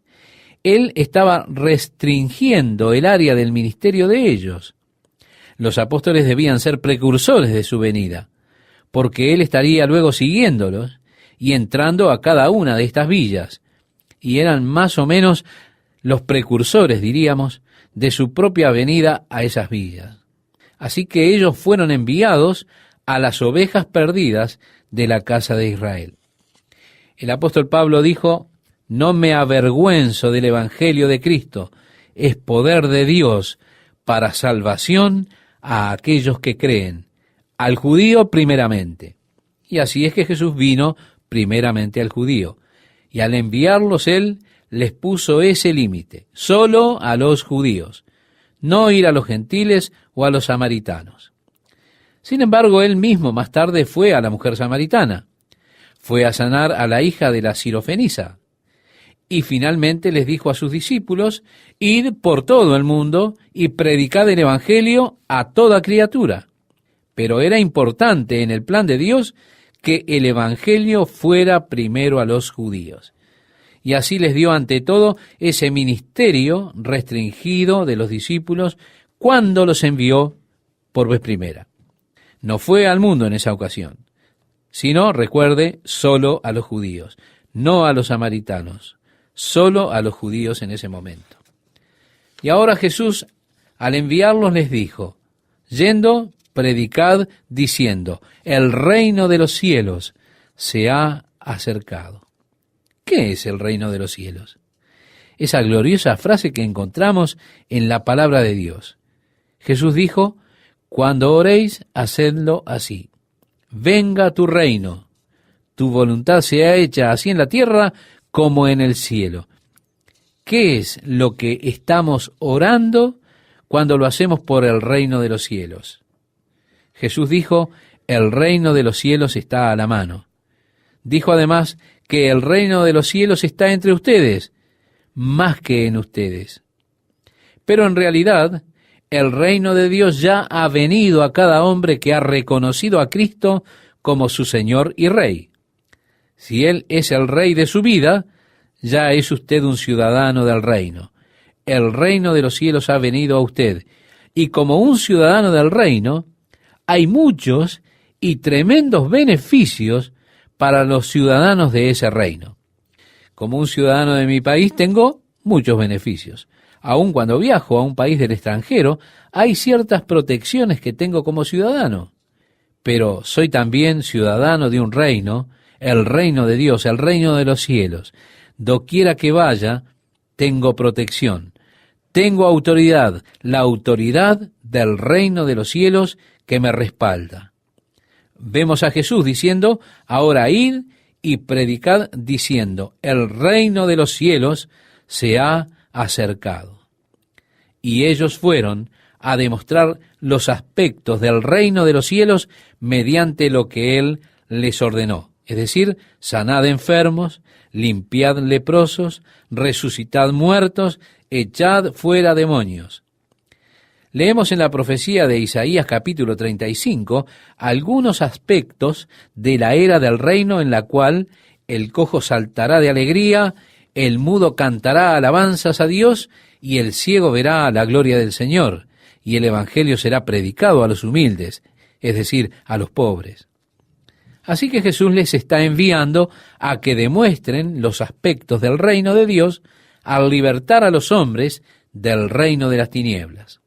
Él estaba restringiendo el área del ministerio de ellos. Los apóstoles debían ser precursores de su venida, porque Él estaría luego siguiéndolos y entrando a cada una de estas villas, y eran más o menos los precursores, diríamos, de su propia venida a esas villas. Así que ellos fueron enviados a las ovejas perdidas de la casa de Israel. El apóstol Pablo dijo, no me avergüenzo del Evangelio de Cristo, es poder de Dios para salvación a aquellos que creen, al judío primeramente. Y así es que Jesús vino primeramente al judío, y al enviarlos Él les puso ese límite, solo a los judíos, no ir a los gentiles o a los samaritanos. Sin embargo, Él mismo más tarde fue a la mujer samaritana, fue a sanar a la hija de la sirofenisa, y finalmente les dijo a sus discípulos, id por todo el mundo y predicad el Evangelio a toda criatura. Pero era importante en el plan de Dios que el Evangelio fuera primero a los judíos. Y así les dio ante todo ese ministerio restringido de los discípulos cuando los envió por vez primera. No fue al mundo en esa ocasión, sino, recuerde, solo a los judíos, no a los samaritanos, solo a los judíos en ese momento. Y ahora Jesús, al enviarlos, les dijo, yendo, predicad diciendo, el reino de los cielos se ha acercado. ¿Qué es el reino de los cielos? Esa gloriosa frase que encontramos en la palabra de Dios. Jesús dijo, cuando oréis, hacedlo así. Venga tu reino, tu voluntad sea hecha así en la tierra como en el cielo. ¿Qué es lo que estamos orando cuando lo hacemos por el reino de los cielos? Jesús dijo, el reino de los cielos está a la mano. Dijo además que el reino de los cielos está entre ustedes, más que en ustedes. Pero en realidad, el reino de Dios ya ha venido a cada hombre que ha reconocido a Cristo como su Señor y Rey. Si Él es el Rey de su vida, ya es usted un ciudadano del reino. El reino de los cielos ha venido a usted, y como un ciudadano del reino, hay muchos y tremendos beneficios para los ciudadanos de ese reino. Como un ciudadano de mi país tengo muchos beneficios. Aun cuando viajo a un país del extranjero, hay ciertas protecciones que tengo como ciudadano. Pero soy también ciudadano de un reino, el reino de Dios, el reino de los cielos. Doquiera que vaya, tengo protección. Tengo autoridad, la autoridad del reino de los cielos que me respalda. Vemos a Jesús diciendo, ahora id y predicad diciendo, el reino de los cielos se ha acercado. Y ellos fueron a demostrar los aspectos del reino de los cielos mediante lo que Él les ordenó. Es decir, sanad enfermos, limpiad leprosos, resucitad muertos, echad fuera demonios. Leemos en la profecía de Isaías capítulo 35 algunos aspectos de la era del reino en la cual el cojo saltará de alegría, el mudo cantará alabanzas a Dios y el ciego verá la gloria del Señor, y el evangelio será predicado a los humildes, es decir, a los pobres. Así que Jesús les está enviando a que demuestren los aspectos del reino de Dios al libertar a los hombres del reino de las tinieblas.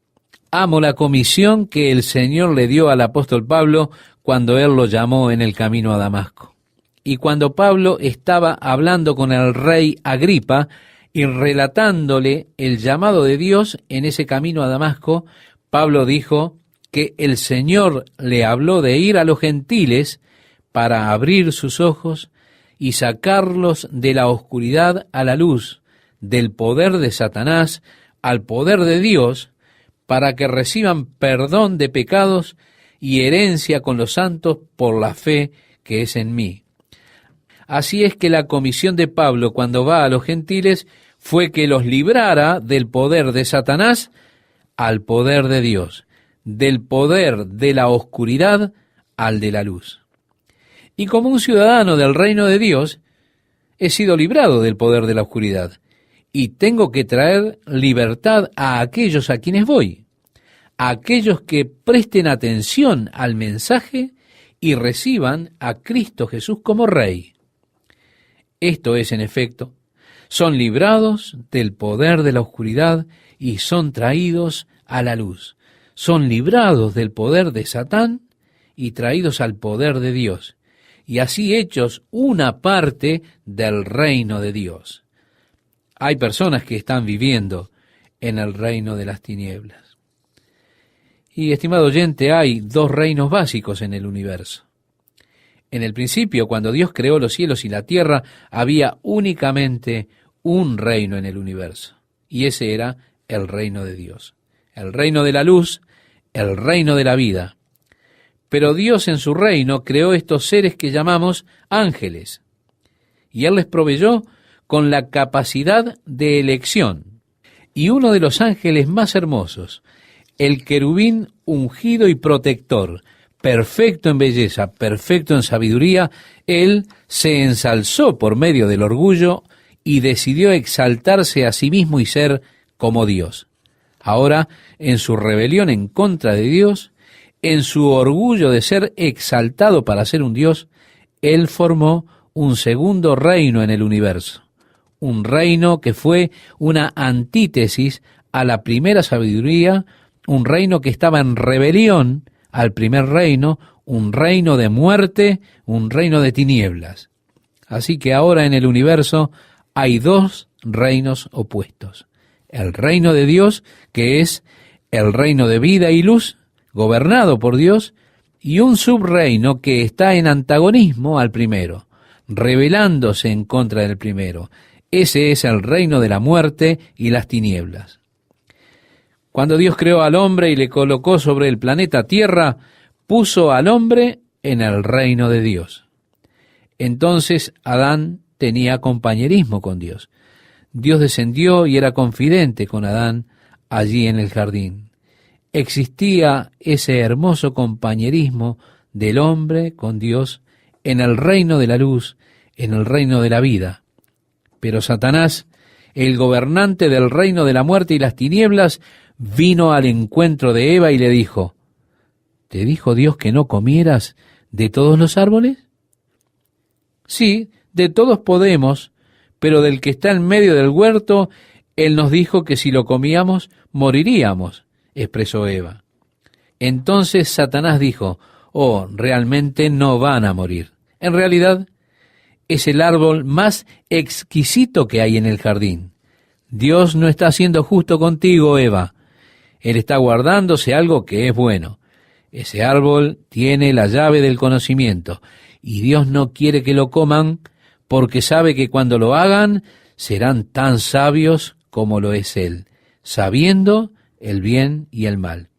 Amo la comisión que el Señor le dio al apóstol Pablo cuando él lo llamó en el camino a Damasco. Y cuando Pablo estaba hablando con el rey Agripa y relatándole el llamado de Dios en ese camino a Damasco, Pablo dijo que el Señor le habló de ir a los gentiles para abrir sus ojos y sacarlos de la oscuridad a la luz, del poder de Satanás al poder de Dios, para que reciban perdón de pecados y herencia con los santos por la fe que es en mí. Así es que la comisión de Pablo cuando va a los gentiles fue que los librara del poder de Satanás al poder de Dios, del poder de la oscuridad al de la luz. Y como un ciudadano del reino de Dios, he sido librado del poder de la oscuridad, y tengo que traer libertad a aquellos a quienes voy, a aquellos que presten atención al mensaje y reciban a Cristo Jesús como Rey. Esto es, en efecto, son librados del poder de la oscuridad y son traídos a la luz. Son librados del poder de Satán y traídos al poder de Dios, y así hechos una parte del reino de Dios. Hay personas que están viviendo en el reino de las tinieblas. Y, estimado oyente, hay dos reinos básicos en el universo. En el principio, cuando Dios creó los cielos y la tierra, había únicamente un reino en el universo, y ese era el reino de Dios, el reino de la luz, el reino de la vida. Pero Dios en su reino creó estos seres que llamamos ángeles, y Él les proveyó con la capacidad de elección. Y uno de los ángeles más hermosos, el querubín ungido y protector, perfecto en belleza, perfecto en sabiduría, él se ensalzó por medio del orgullo y decidió exaltarse a sí mismo y ser como Dios. Ahora, en su rebelión en contra de Dios, en su orgullo de ser exaltado para ser un Dios, él formó un segundo reino en el universo, un reino que fue una antítesis a la primera sabiduría, un reino que estaba en rebelión al primer reino, un reino de muerte, un reino de tinieblas. Así que ahora en el universo hay dos reinos opuestos. El reino de Dios, que es el reino de vida y luz, gobernado por Dios, y un subreino que está en antagonismo al primero, rebelándose en contra del primero. Ese es el reino de la muerte y las tinieblas. Cuando Dios creó al hombre y le colocó sobre el planeta Tierra, puso al hombre en el reino de Dios. Entonces Adán tenía compañerismo con Dios. Dios descendió y era confidente con Adán allí en el jardín. Existía ese hermoso compañerismo del hombre con Dios en el reino de la luz, en el reino de la vida. Pero Satanás, el gobernante del reino de la muerte y las tinieblas, vino al encuentro de Eva y le dijo: ¿te dijo Dios que no comieras de todos los árboles? Sí, de todos podemos, pero del que está en medio del huerto, Él nos dijo que si lo comíamos, moriríamos, expresó Eva. Entonces Satanás dijo: oh, realmente no van a morir. En realidad, es el árbol más exquisito que hay en el jardín. Dios no está siendo justo contigo, Eva. Él está guardándose algo que es bueno. Ese árbol tiene la llave del conocimiento, y Dios no quiere que lo coman, porque sabe que cuando lo hagan, serán tan sabios como lo es Él, sabiendo el bien y el mal.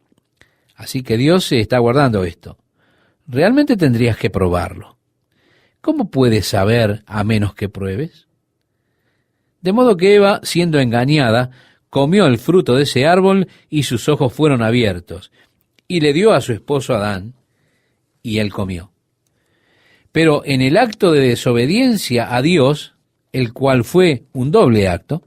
Así que Dios se está guardando esto. Realmente tendrías que probarlo. ¿Cómo puedes saber a menos que pruebes? De modo que Eva, siendo engañada, comió el fruto de ese árbol y sus ojos fueron abiertos, y le dio a su esposo Adán, y él comió. Pero en el acto de desobediencia a Dios, el cual fue un doble acto,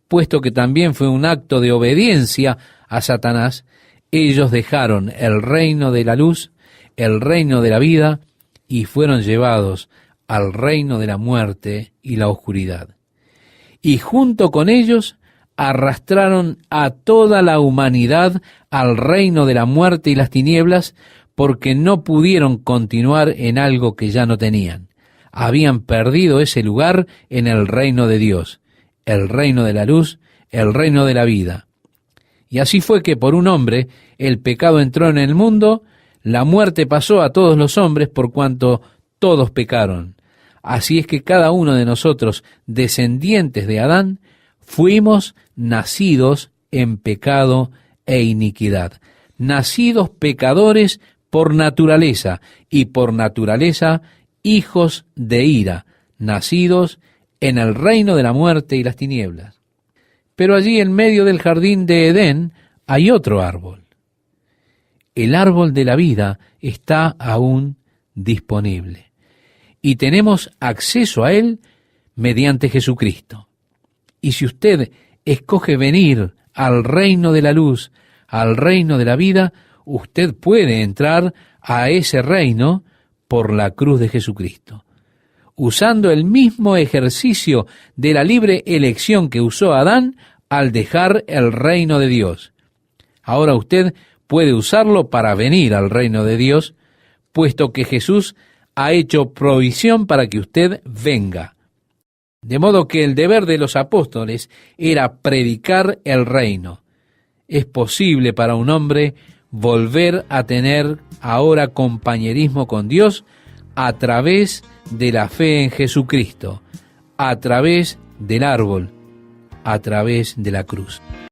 puesto que también fue un acto de obediencia a Satanás, ellos dejaron el reino de la luz, el reino de la vida, y fueron llevados al reino de la muerte y la oscuridad. Y junto con ellos arrastraron a toda la humanidad al reino de la muerte y las tinieblas, porque no pudieron continuar en algo que ya no tenían. Habían perdido ese lugar en el reino de Dios, el reino de la luz, el reino de la vida. Y así fue que por un hombre el pecado entró en el mundo, la muerte pasó a todos los hombres por cuanto todos pecaron. Así es que cada uno de nosotros, descendientes de Adán, fuimos nacidos en pecado e iniquidad, nacidos pecadores por naturaleza, y por naturaleza hijos de ira, nacidos en el reino de la muerte y las tinieblas. Pero allí en medio del jardín de Edén hay otro árbol. El árbol de la vida está aún disponible, y tenemos acceso a él mediante Jesucristo. Y si usted escoge venir al reino de la luz, al reino de la vida, usted puede entrar a ese reino por la cruz de Jesucristo, usando el mismo ejercicio de la libre elección que usó Adán al dejar el reino de Dios. Ahora usted puede usarlo para venir al reino de Dios, puesto que Jesús ha hecho provisión para que usted venga. De modo que el deber de los apóstoles era predicar el reino. Es posible para un hombre volver a tener ahora compañerismo con Dios a través de la fe en Jesucristo, a través del árbol, a través de la cruz.